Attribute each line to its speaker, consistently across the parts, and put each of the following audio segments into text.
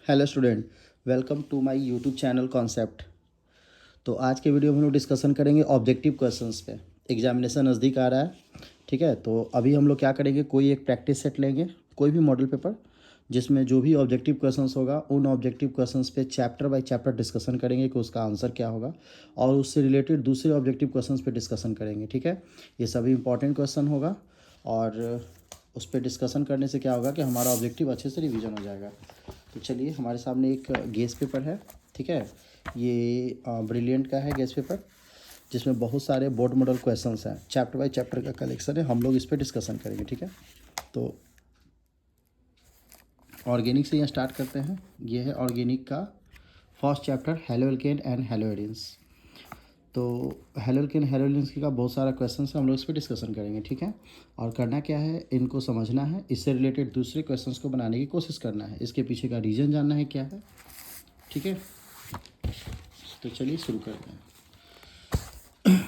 Speaker 1: Hello student, welcome to my YouTube channel concept. तो आज के वीडियो में हम लोग डिस्कशन करेंगे ऑब्जेक्टिव क्वेश्चंस पे। एग्जामिनेशन नज़दीक आ रहा है, ठीक है। तो अभी हम लोग क्या करेंगे, कोई एक प्रैक्टिस सेट लेंगे, कोई भी मॉडल पेपर जिसमें जो भी ऑब्जेक्टिव क्वेश्चंस होगा उन ऑब्जेक्टिव क्वेश्चंस पे चैप्टर बाय चैप्टर डिस्कशन करेंगे कि उसका आंसर क्या होगा, और उससे रिलेटेड दूसरे ऑब्जेक्टिव क्वेश्चंस पे डिस्कशन करेंगे, ठीक है। ये सभी इंपॉर्टेंट क्वेश्चन होगा और उस पर डिस्कशन करने से क्या होगा कि हमारा ऑब्जेक्टिव अच्छे से रिवीजन हो जाएगा। तो चलिए, हमारे सामने एक गेस पेपर है, ठीक है। ये ब्रिलियंट का है गेस पेपर, जिसमें बहुत सारे बोर्ड मॉडल क्वेश्चंस हैं, चैप्टर बाय चैप्टर का कलेक्शन है। हम लोग इस पर डिस्कशन करेंगे, ठीक है। तो ऑर्गेनिक से यहाँ स्टार्ट करते हैं। ये है ऑर्गेनिक का फर्स्ट चैप्टर, हेलोएल्केन एंड हेलोएरिन्स। तो हेलोएल्केन हेलोएरिन्स का बहुत सारा क्वेश्चन है, हम लोग इस पर डिस्कशन करेंगे, ठीक है। और करना क्या है, इनको समझना है, इससे रिलेटेड दूसरे क्वेश्चंस को बनाने की कोशिश करना है, इसके पीछे का रीज़न जानना है क्या है, ठीक है। तो चलिए शुरू करते हैं।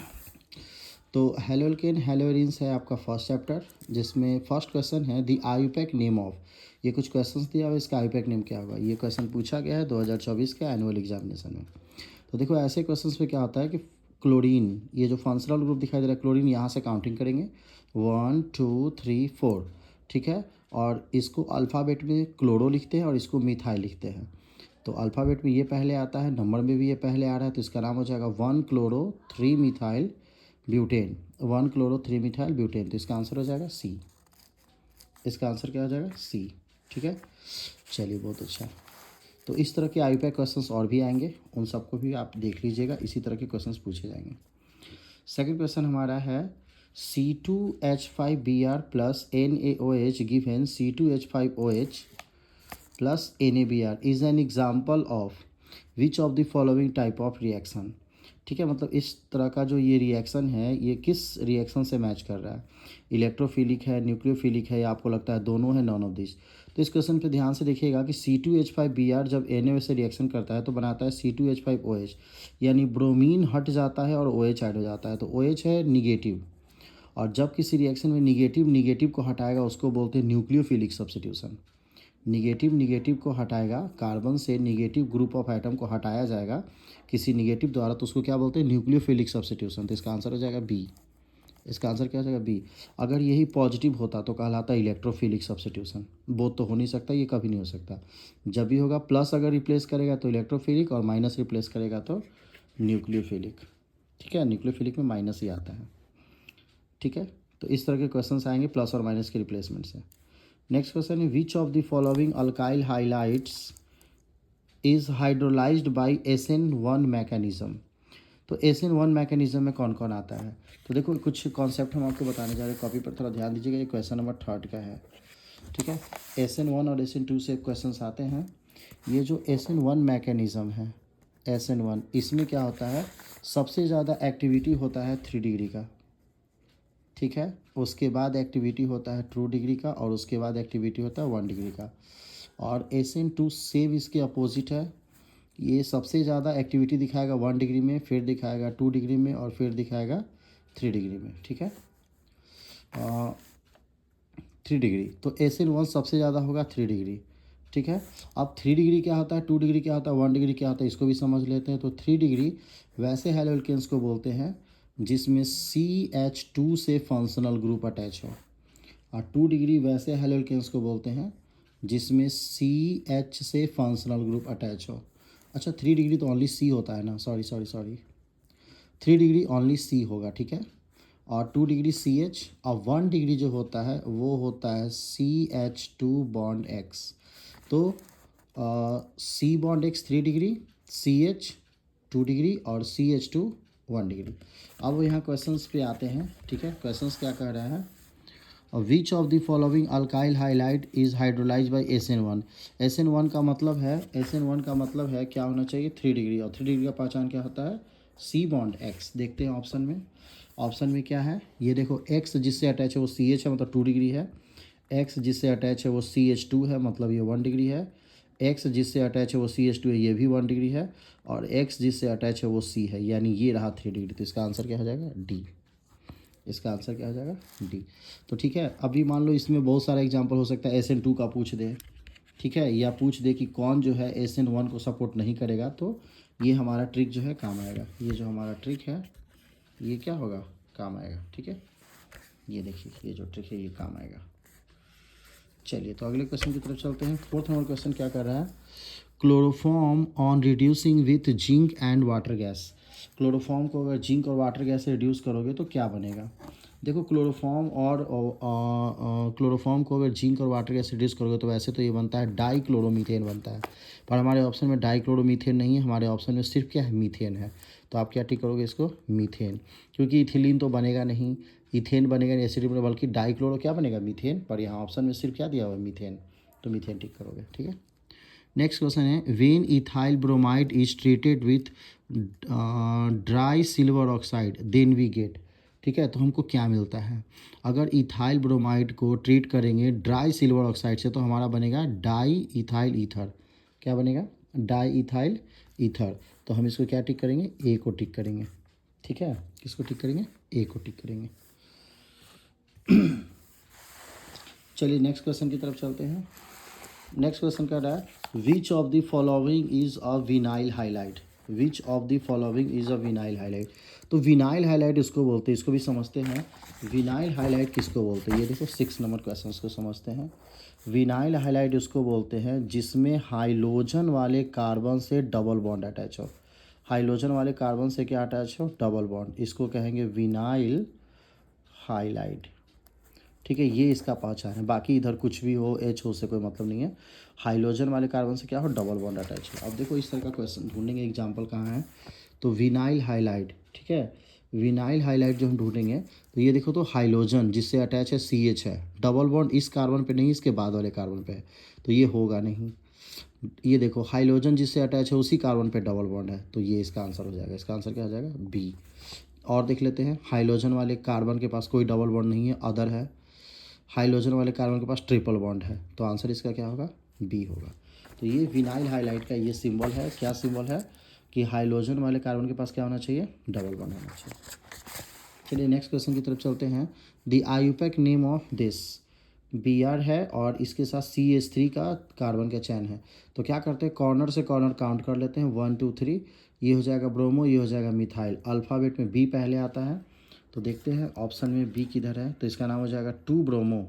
Speaker 1: तो हेलोएल्केन हेलोएरिन्स है आपका फर्स्ट चैप्टर, जिसमें फर्स्ट क्वेश्चन है द आईयूपैक नेम ऑफ। ये कुछ क्वेश्चंस दिया हुआ है, इसका आईयूपैक नेम क्या होगा। ये क्वेश्चन पूछा गया है 2024 के एनुअल एग्जामिनेशन में। तो देखो, ऐसे क्वेश्चंस पे क्या होता है कि क्लोरीन, ये जो फंक्शनल ग्रुप दिखाई दे रहा है क्लोरीन, यहाँ से काउंटिंग करेंगे 1 2 3 4, ठीक है। और इसको अल्फ़ाबेट में क्लोरो लिखते हैं और इसको मिथाइल लिखते हैं। तो अल्फ़ाबेट में ये पहले आता है, नंबर में भी ये पहले आ रहा है, तो इसका नाम हो जाएगा 1 chloro 3 methyl butane. 1 chloro 3 methyl butane, तो इसका आंसर हो जाएगा सी। इसका आंसर क्या हो जाएगा, सी, ठीक है। चलिए, बहुत अच्छा। तो इस तरह के आईयूपैक क्वेश्चंस और भी आएंगे, उन सबको भी आप देख लीजिएगा, इसी तरह के क्वेश्चंस पूछे जाएंगे। सेकंड क्वेश्चन हमारा है C2H5Br plus NaOH given C2H5OH plus NaBr is an example of which of the following type of reaction. ठीक है, मतलब इस तरह का जो ये रिएक्शन है, ये किस रिएक्शन से मैच कर रहा है। इलेक्ट्रोफिलिक है, न्यूक्लियोफिलिक है, या आपको लगता है दोनों है, नॉन ऑफ दिस। तो इस क्वेश्चन पे ध्यान से देखिएगा कि C2H5Br जब Na से रिएक्शन करता है तो बनाता है C2H5OH, यानी ब्रोमीन हट जाता है और OH ऐड हो जाता है, तो OH है निगेटिव। और जब किसी रिएक्शन में निगेटिव निगेटिव को हटाएगा उसको बोलते हैं न्यूक्लियोफिलिक सब्स्टिट्यूशन। निगेटिव निगेटिव को हटाएगा, कार्बन से निगेटिव ग्रुप ऑफ एटम को हटाया जाएगा किसी निगेटिव द्वारा, तो उसको क्या बोलते हैं, न्यूक्लियोफिलिक सब्स्टिट्यूशन। तो इसका आंसर हो जाएगा बी। इसका आंसर क्या हो जाएगा, बी। अगर यही पॉजिटिव होता तो कहलाता है इलेक्ट्रोफिलिक सब्स्टिट्यूशन। बोथ तो हो नहीं सकता, ये कभी नहीं हो सकता। जब भी होगा प्लस अगर रिप्लेस करेगा तो इलेक्ट्रोफिलिक, और माइनस रिप्लेस करेगा तो न्यूक्लियोफिलिक, ठीक है। न्यूक्लियोफिलिक में माइनस ही आता है, ठीक है। तो इस तरह के क्वेश्चंस आएंगे प्लस और माइनस के रिप्लेसमेंट से। नेक्स्ट क्वेश्चन है which of the following alkyl highlights is hydrolysed bye SN1 mechanism. तो SN1 मैकेनिज्म में कौन कौन आता है। तो देखो, कुछ कॉन्सेप्ट हम आपको बताने जा रहे हैं, कॉपी पर थोड़ा ध्यान दीजिएगा। ये क्वेश्चन नंबर 3 का है, ठीक है। SN1 और SN2 से क्वेश्चन आते हैं। ये जो SN1 मैकेनिज्म है, SN1, इसमें क्या होता है, सबसे ज़्यादा एक्टिविटी होता है 3 डिग्री का, ठीक है। उसके बाद एक्टिविटी होता है 2 डिग्री का, और उसके बाद एक्टिविटी होता है 1 डिग्री का। और SN2 सेम इसके अपोजिट है। ये सबसे ज़्यादा एक्टिविटी दिखाएगा 1 डिग्री में, फिर दिखाएगा 2 डिग्री में, और फिर दिखाएगा 3 डिग्री में, ठीक है। 3 डिग्री, तो SN1 सबसे ज़्यादा होगा 3 डिग्री, ठीक है। अब 3 डिग्री क्या होता है, 2 डिग्री क्या होता है, 1 डिग्री क्या होता है, इसको भी समझ लेते हैं। तो 3 डिग्री वैसे हेलोल्केन्स को बोलते हैं जिसमें CH2 से फंक्शनल ग्रुप अटैच हो, और 2 डिग्री वैसे हेलोल्केन्स को बोलते हैं जिसमें CH से फंक्शनल ग्रुप अटैच हो। अच्छा, 3 डिग्री तो ओनली C होता है ना, sorry sorry sorry, 3 degree only C होगा, ठीक है। और 2 डिग्री CH, और 1 डिग्री जो होता है वो होता है CH2 बॉन्ड X। तो C bond X 3 degree, CH 2 degree, और CH2 1 डिग्री। अब यहाँ क्वेश्चंस पे आते हैं, ठीक है। क्वेश्चंस क्या कह रहे हैं, विच of the following alkyl highlight is hydrolyse by SN1। SN1 का मतलब है, SN1 का मतलब है क्या होना चाहिए, 3 डिग्री, और 3 डिग्री का पहचान क्या होता है, C बॉन्ड X। देखते हैं ऑप्शन में, ऑप्शन में क्या है, ये देखो, X जिससे अटैच है वो CH है, मतलब 2 डिग्री है। X जिससे अटैच है वो CH2 है, मतलब ये 1 डिग्री है। X जिससे अटैच है वो CH2 है, ये भी 1 डिग्री है। और X जिससे अटैच है वो C है, यानी ये रहा 3 डिग्री। तो इसका आंसर क्या हो जाएगा, डी। इसका आंसर क्या हो जाएगा, डी। तो ठीक है, अभी मान लो इसमें बहुत सारा एग्जांपल हो सकता है, SN2 का पूछ दे, ठीक है, या पूछ दे कि कौन जो है SN1 को सपोर्ट नहीं करेगा, तो ये हमारा ट्रिक जो है काम आएगा। ये जो हमारा ट्रिक है ये क्या होगा, काम आएगा। ठीक है, ये देखिए ये जो ट्रिक है ये काम आएगा। चलिए तो अगले क्वेश्चन की तरफ चलते हैं। फोर्थ नंबर क्वेश्चन क्या कर रहा है, chloroform on reducing with zinc and water gas. Chloroform को अगर जिंक और वाटर गैस से रिड्यूस करोगे तो क्या बनेगा। देखो क्लोरोफॉर्म और क्लोरोफॉर्म को अगर जिंक और वाटर गैस से रिड्यूस करोगे तो वैसे तो ये बनता है डाई क्लोरोमीथेन बनता है, पर हमारे ऑप्शन में डाई क्लोरोमीथेन नहीं है, हमारे ऑप्शन में सिर्फ क्या है, मीथेन है। तो आप क्या टिक करोगे इसको, मीथेन, क्योंकि इथिलीन तो बनेगा नहीं, इथेन बनेगा नहीं, एसिड बनेगा, बल्कि डाई क्लोरो क्या बनेगा, मीथेन। पर यहाँ ऑप्शन में सिर्फ क्या दिया हुआ है, मीथेन, तो मीथेन टिक करोगे। ठीक है, नेक्स्ट क्वेश्चन है, when ethyl bromide is treated with dry silver oxide then we get. ठीक है, तो हमको क्या मिलता है, अगर इथाइल ब्रोमाइड को ट्रीट करेंगे ड्राई सिल्वर ऑक्साइड से तो हमारा बनेगा डाई इथाइल ईथर। क्या बनेगा, डाई इथाइल ईथर। तो हम इसको क्या टिक करेंगे, ए को टिक करेंगे। ठीक है, किसको टिक करेंगे, ए को टिक करेंगे। चलिए नेक्स्ट क्वेश्चन की तरफ चलते हैं। नेक्स्ट क्वेश्चन क्या रहा है, which of the following is a vinyl highlight. Which of the following is a vinyl highlight. तो विनाइल हाईलाइट इसको बोलते हैं, इसको भी समझते हैं। विनाइल हाईलाइट किसको बोलते हैं, ये देखो 6 नंबर क्वेश्चन को समझते हैं। विनाइल हाईलाइट उसको बोलते हैं जिसमें हाइलोजन वाले कार्बन से डबल बॉन्ड अटैच हो। हाइलोजन वाले कार्बन से क्या अटैच हो, डबल बॉन्ड, इसको कहेंगे विनाइल हाईलाइट। ठीक है, ये इसका पहचान है, बाकी इधर कुछ भी हो, एच हो, से कोई मतलब नहीं है। हाइड्रोजन वाले कार्बन से क्या हो, डबल बॉन्ड अटैच है। अब देखो इस तरह का क्वेश्चन ढूंढेंगे, एग्जांपल कहाँ है, तो विनाइल हाइलाइट। ठीक है, विनाइल हाइलाइट जो हम ढूंढेंगे तो ये देखो, तो हाइड्रोजन जिससे अटैच है CH है, डबल बॉन्ड इस कार्बन पे नहीं, इसके बाद वाले कार्बन पे है, तो ये होगा नहीं। ये देखो हाइड्रोजन जिससे अटैच है उसी कार्बन पे डबल बॉन्ड है, तो ये इसका आंसर हो जाएगा। इसका आंसर क्या हो जाएगा, बी। और देख लेते हैं, हाइड्रोजन वाले कार्बन के पास कोई डबल बॉन्ड नहीं है, अदर है। हाइड्रोजन वाले कार्बन के पास ट्रिपल बॉन्ड है, तो आंसर इसका क्या होगा, बी होगा। तो ये विनाइल हाइलाइट का ये सिंबल है, क्या सिंबल है, कि हाइड्रोजन वाले कार्बन के पास क्या होना चाहिए, डबल बॉन्ड होना चाहिए। चलिए नेक्स्ट क्वेश्चन की तरफ चलते हैं। The IUPAC name of this, Br है और इसके साथ CH3 का कार्बन का चैन है, तो क्या करते हैं, कॉर्नर से कॉर्नर काउंट कर लेते हैं, 1 2 3, ये हो जाएगा ब्रोमो, ये हो जाएगा मिथाइल। अल्फ़ाबेट में बी पहले आता है, तो देखते हैं ऑप्शन में बी किधर है, तो इसका नाम हो जाएगा 2 ब्रोमो।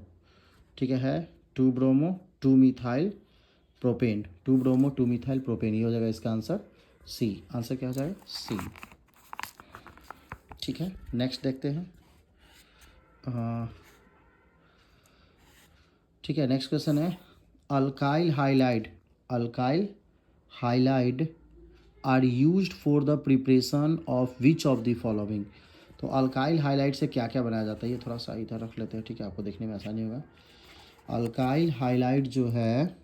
Speaker 1: ठीक है 2 bromo 2 methyl propane, 2 bromo 2 methyl propane, ये हो जाएगा इसका आंसर सी। आंसर क्या हो जाएगा, सी। ठीक है, नेक्स्ट देखते हैं। ठीक है, नेक्स्ट क्वेश्चन है, alkyl halide, alkyl halide are used for the preparation of which of the following. तो अल्काइल हाइलाइट से क्या क्या बनाया जाता है, ये थोड़ा सा इधर रख लेते हैं। ठीक है, आपको देखने में आसानी होगा। अल्काइल हाइलाइट जो है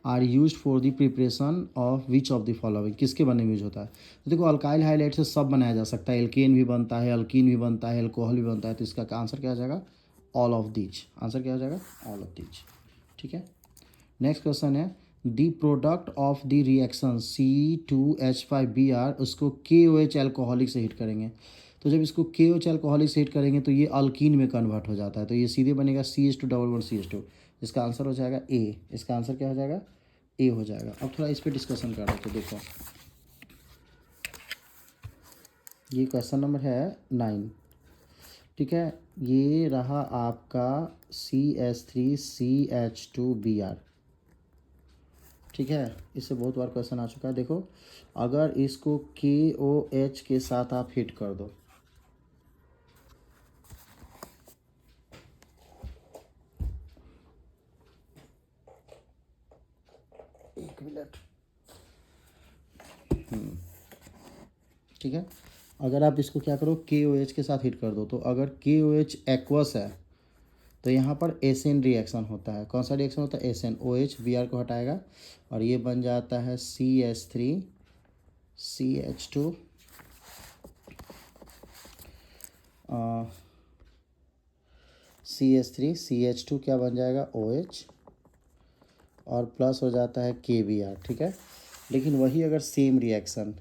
Speaker 1: are use for the preparation of which of the following, किसके बनने में यूज होता है। तो देखो अल्काइल हाइलाइट से सब बनाया जा सकता है, एल्केन भी बनता है, अल्कीन भी बनता है, एल्कोहल भी बनता है, तो इसका आंसर क्या हो जाएगा, ऑल ऑफ दीज। आंसर क्या हो जाएगा, ऑल ऑफ दीज। ठीक है, नेक्स्ट क्वेश्चन है, the product of the reaction C2H5Br उसको KOH एल्कोहलिक से हीट करेंगे, तो जब इसको KOH एल्कोहलिक से हीट करेंगे तो ये अल्कीन में कन्वर्ट हो जाता है, तो ये सीधे बनेगा CH2 डबल बॉन्ड CH2। इसका आंसर हो जाएगा ए। इसका आंसर क्या हो जाएगा, ए हो जाएगा। अब थोड़ा इस पर डिस्कशन कर रहे थे, देखो ये क्वेश्चन नंबर है 9। ठीक है, ये रहा आपका CH3CH2Br। ठीक है, इससे बहुत बार क्वेश्चन आ चुका है। देखो अगर इसको KOH के साथ आप हिट कर दो, एक मिनट। ठीक है, अगर आप इसको क्या करो, KOH के साथ हिट कर दो, तो अगर KOH एक्वस है तो यहाँ पर एसएन रिएक्शन होता है। कौन सा रिएक्शन होता है, एसएन। OH Br को हटाएगा और ये बन जाता है CH3CH2 CH3CH2 क्या बन जाएगा, OH, और प्लस हो जाता है KBr। ठीक है, लेकिन वही अगर सेम रिएक्शन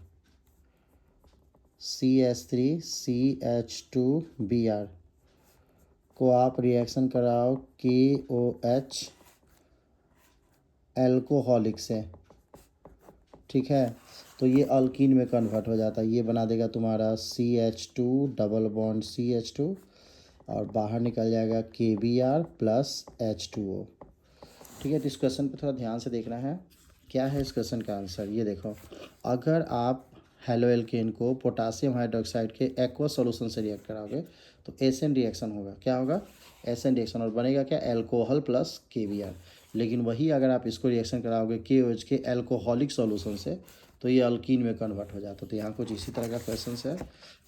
Speaker 1: CH3CH2Br को आप रिएक्शन कराओ KOH एल्कोहलिक से, ठीक है, तो ये अल्कीन में कन्वर्ट हो जाता है। ये बना देगा तुम्हारा CH2 डबल बॉन्ड CH2 और बाहर निकल जाएगा KBr प्लस H2O। ठीक है, तो इस क्वेश्चन पे थोड़ा ध्यान से देखना है। क्या है इस क्वेश्चन का आंसर, ये देखो, अगर आप हेलो एल्केन को पोटासियम हाइड्रोक्साइड के एक्वा सॉल्यूशन से रिएक्ट कराओगे तो एसएन रिएक्शन होगा। क्या होगा? एसएन रिएक्शन, और बनेगा क्या? Alcohol plus KBr। लेकिन वही अगर आप इसको रिएक्शन कराओगे KOH के एल्कोहलिक सॉल्यूशन से तो ये अल्कीन में कन्वर्ट हो जाता है। तो यहाँ कुछ इसी तरह का क्वेश्चन है।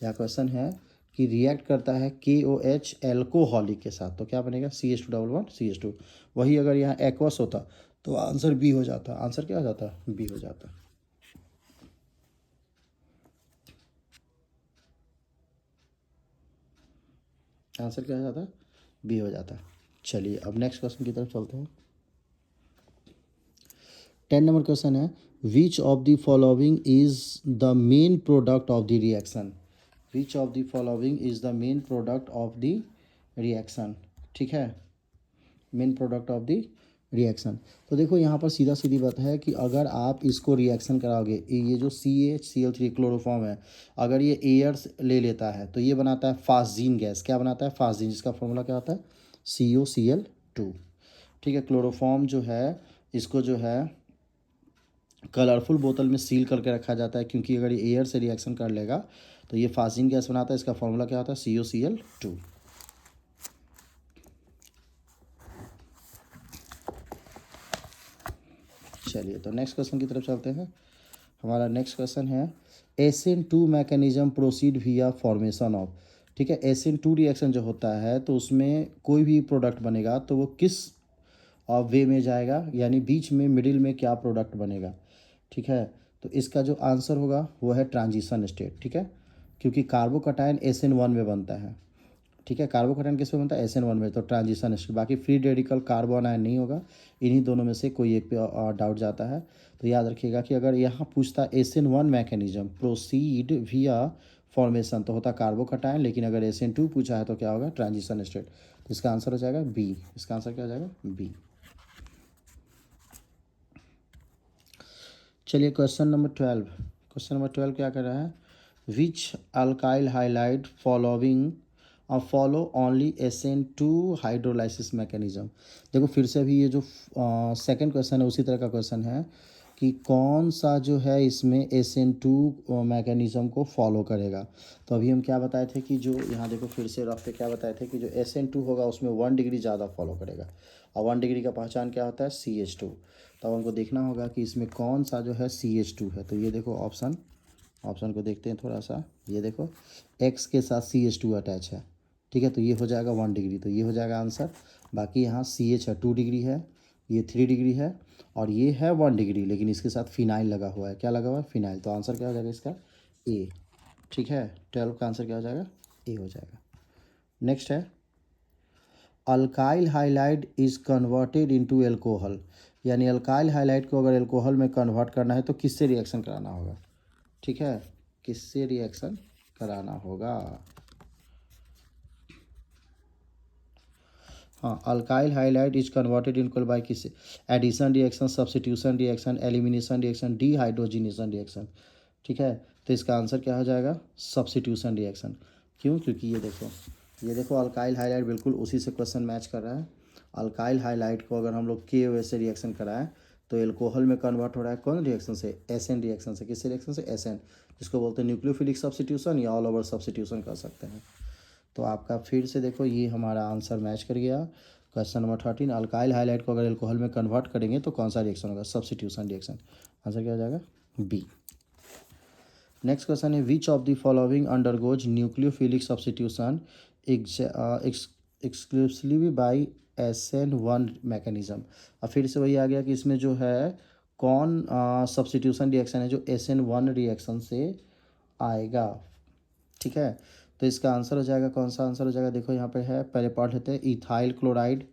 Speaker 1: यहाँ क्वेश्चन है कि रिएक्ट करता है KOH एल्कोहलिक के साथ, तो क्या बनेगा? CH2 double bond CH2। वही अगर यहाँ एक्वस होता तो आंसर बी हो जाता। आंसर क्या हो जाता? बी हो जाता। आंसर क्या हो जाता? बी हो जाता। चलिए अब नेक्स्ट क्वेश्चन की तरफ चलते हैं। 10 नंबर क्वेश्चन है, which of the following is the main product of the reaction. Which of the following is the main product of the reaction. ठीक है, main product of the reaction. तो देखो यहाँ पर सीधा सीधी बात है कि अगर आप इसको रिएक्शन कराओगे, ये जो CaCl3 क्लोरोफॉर्म है, अगर ये एयर ले लेता है तो ये बनाता है फास्जीन गैस। क्या बनाता है? फास्जीन, जिसका फॉर्मूला क्या होता है? COCl2। ठीक है, क्लोरोफॉर्म जो है इसको जो है कलरफुल बोतल में सील करके रखा जाता है, क्योंकि अगर ये एयर से रिएक्शन कर लेगा तो ये फास्जीन गैस बनाता है। इसका फॉर्मूला क्या होता है? COCl2। चलिए तो नेक्स्ट क्वेश्चन की तरफ चलते हैं। हमारा नेक्स्ट क्वेश्चन है, SN2 मैकेनिज्म प्रोसीड विया फॉर्मेशन ऑफ। ठीक है, SN2 रिएक्शन जो होता है तो उसमें कोई भी प्रोडक्ट बनेगा तो वो किस वे में जाएगा, यानी बीच में मिडिल में क्या प्रोडक्ट बनेगा। ठीक है, तो इसका जो आंसर होगा वो है ट्रांजिशन स्टेट। ठीक है, क्योंकि कार्बोकटायन SN1 में बनता है। ठीक है, कार्बोकटायन किस में बनता है? SN1 में, तो ट्रांजिशन स्टेट। बाकी फ्री रेडिकल कार्बन आयन नहीं होगा, इन्हीं दोनों में से कोई एक पे डाउट जाता है। तो याद रखिएगा कि अगर यहाँ पूछता SN1 मैकेनिज्म प्रोसीड विया फॉर्मेशन तो होता कार्बोकटायन, लेकिन अगर SN2 पूछा है तो क्या होगा? Transition state. तो इसका आंसर हो जाएगा बी। इसका आंसर क्या हो जाएगा? बी। चलिए क्वेश्चन नंबर 12। क्वेश्चन नंबर 12 क्या कर रहा है? Which alkyl halide following follow only SN2 hydrolysis mechanism. देखो फिर से अभी ये जो सेकंड क्वेश्चन है उसी तरह का क्वेश्चन है कि कौन सा जो है इसमें SN2 मैकेनिज्म को फॉलो करेगा। तो अभी हम क्या बताए थे कि जो यहाँ देखो फिर से रफ पे क्या बताए थे कि जो SN2 होगा उसमें 1 डिग्री ज़्यादा फॉलो करेगा, और 1 डिग्री का पहचान क्या होता है? CH2। तो हमको देखना होगा कि इसमें कौन सा जो है CH2 है। तो ये देखो ऑप्शन को देखते हैं थोड़ा सा। ये देखो X के साथ CH2 अटैच है। ठीक है, तो ये हो जाएगा 1 डिग्री, तो ये हो जाएगा आंसर। बाकी यहाँ CH है 2 डिग्री है, ये 3 डिग्री है, और ये है 1 डिग्री, लेकिन इसके साथ फिनाइल लगा हुआ है। क्या लगा हुआ है? फिनाइल। तो आंसर क्या हो जाएगा इसका? ए। ठीक है, 12 का आंसर क्या हो जाएगा? ए हो जाएगा। नेक्स्ट है, alkyl halide is converted into alcohol. यानी अल्काइल हाइलाइड को अगर एल्कोहल में कन्वर्ट करना है तो किससे रिएक्शन कराना होगा। ठीक है, किससे रिएक्शन कराना होगा? हाँ, alkyl halide is converted into by किससे? Addition reaction, substitution reaction, elimination reaction, dehydrogenation reaction. ठीक है, तो इसका आंसर क्या हो जाएगा? Substitution reaction. क्यों? क्योंकि ये देखो अल्काइल हाइलाइड बिल्कुल उसी से क्वेश्चन मैच कर रहा है। अल्काइल हाइलाइड को अगर हम लोग KOH से रिएक्शन कराएं तो एल्कोहल में कन्वर्ट हो रहा है कौन रिएक्शन से? SN रिएक्शन से। किससे रिएक्शन से? SN, जिसको बोलते हैं न्यूक्लियोफिलिक सब्स्टिट्यूशन या ऑल ओवर सब्स्टिट्यूशन कर सकते हैं। तो आपका फिर से देखो ये हमारा आंसर मैच कर गया। क्वेश्चन नंबर 13, अल्काइल हाइलाइड को अगर एल्कोहल में कन्वर्ट करेंगे तो कौन सा रिएक्शन होगा? Substitution reaction. आंसर क्या हो जाएगा? बी। नेक्स्ट क्वेश्चन है, which of the following undergoes nucleophilic substitution exclusively by SN1 mechanism. अब फिर से वही आ गया कि इसमें जो है कौन सब्स्टिट्यूशन रिएक्शन है जो SN1 रिएक्शन से आएगा। ठीक है, तो इसका आंसर हो जाएगा, कौन सा आंसर हो जाएगा? देखो यहाँ पे है, पहले पढ़ लेते हैं। इथाइल क्लोराइड,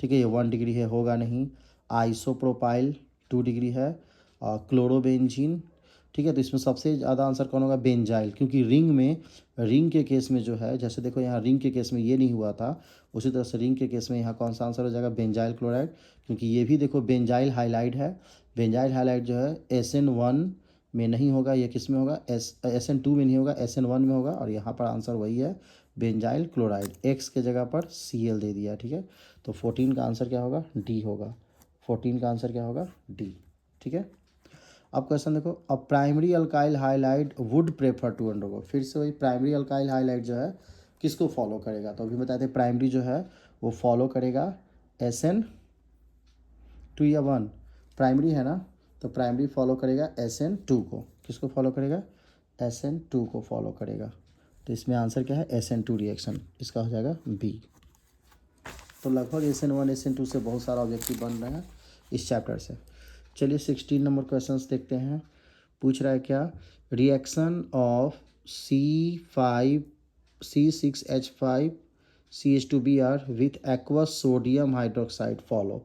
Speaker 1: ठीक है, ये 1 डिग्री है, होगा नहीं। आइसोप्रोपाइल 2 डिग्री है। क्लोरोबेंजीन ठीक है। तो इसमें सबसे ज़्यादा आंसर कौन होगा, बेंजाइल, क्योंकि रिंग के केस में जो है, जैसे देखो यहाँ रिंग के केस में ये नहीं हुआ था, उसी तरह से रिंग के केस में यहाँ कौन सा आंसर हो जाएगा, बेंजाइल क्लोराइड, क्योंकि ये भी देखो बेंजाइल हाइलाइड है। बेंजाइल हाइलाइड जो है SN1 में नहीं होगा, ये किस में होगा, SN2 में नहीं होगा, SN1 में होगा, और यहाँ पर आंसर वही है बेंजाइल क्लोराइड। एक्स के जगह पर Cl दे दिया, ठीक है। तो 14 का आंसर क्या होगा, डी होगा। 14 का आंसर क्या होगा, डी, ठीक है। अब क्वेश्चन देखो, a primary alkyl halide would prefer to undergo, फिर से वही प्राइमरी अल्काइल हाइलाइड जो है किसको फॉलो करेगा, तो अभी बताते हैं प्राइमरी जो है वो फॉलो करेगा SN2 या 1, प्राइमरी है ना, तो प्राइमरी फॉलो करेगा SN2 को, किसको फॉलो करेगा, SN2 को फॉलो करेगा। तो इसमें आंसर क्या है, SN2 रिएक्शन, इसका हो जाएगा बी। तो लगभग SN1 SN2 से बहुत सारा ऑब्जेक्टिव बन रहा है इस चैप्टर से। चलिए 16 नंबर क्वेश्चंस देखते हैं। पूछ रहा है क्या, reaction of C6H5CH2Br with aqueous sodium hydroxide follow,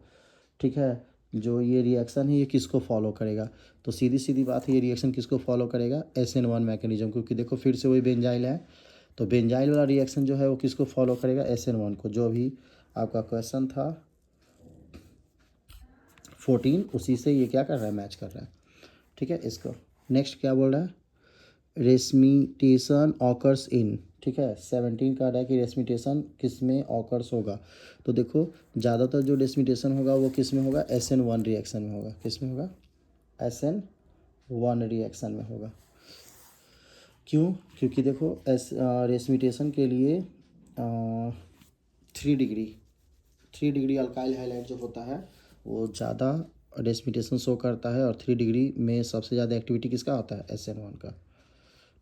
Speaker 1: ठीक है। जो ये रिएक्शन है ये किसको फॉलो करेगा, तो सीधी सीधी बात है, ये रिएक्शन किसको फॉलो करेगा, SN1 मैकेनिज्म, क्योंकि देखो फिर से वही बेंजाइल है, तो बेंजाइल वाला रिएक्शन जो है वो किसको फॉलो करेगा, SN1 को। जो भी आपका क्वेश्चन था 14, उसी से ये क्या कर रहा है, मैच कर रहा है, ठीक है। इसको नेक्स्ट क्या बोल रहा है, रेसमिटेशन ऑकर्स इन, ठीक है। 17 का रहा है कि रेसमिटेशन किस में ऑकर्स होगा, तो देखो ज़्यादातर जो रेसमिटेशन होगा वो किस में होगा, SN1 रिएक्शन में होगा, किस में होगा, SN1 रिएक्शन में होगा। क्यों, क्योंकि देखो रेसमिटेशन के लिए 3 डिग्री अल्काइल हाइलाइट जो होता है वो ज़्यादा रेसमिटेशन शो करता है, और 3 डिग्री में सबसे ज़्यादा एक्टिविटी किसका होता है, SN1 का,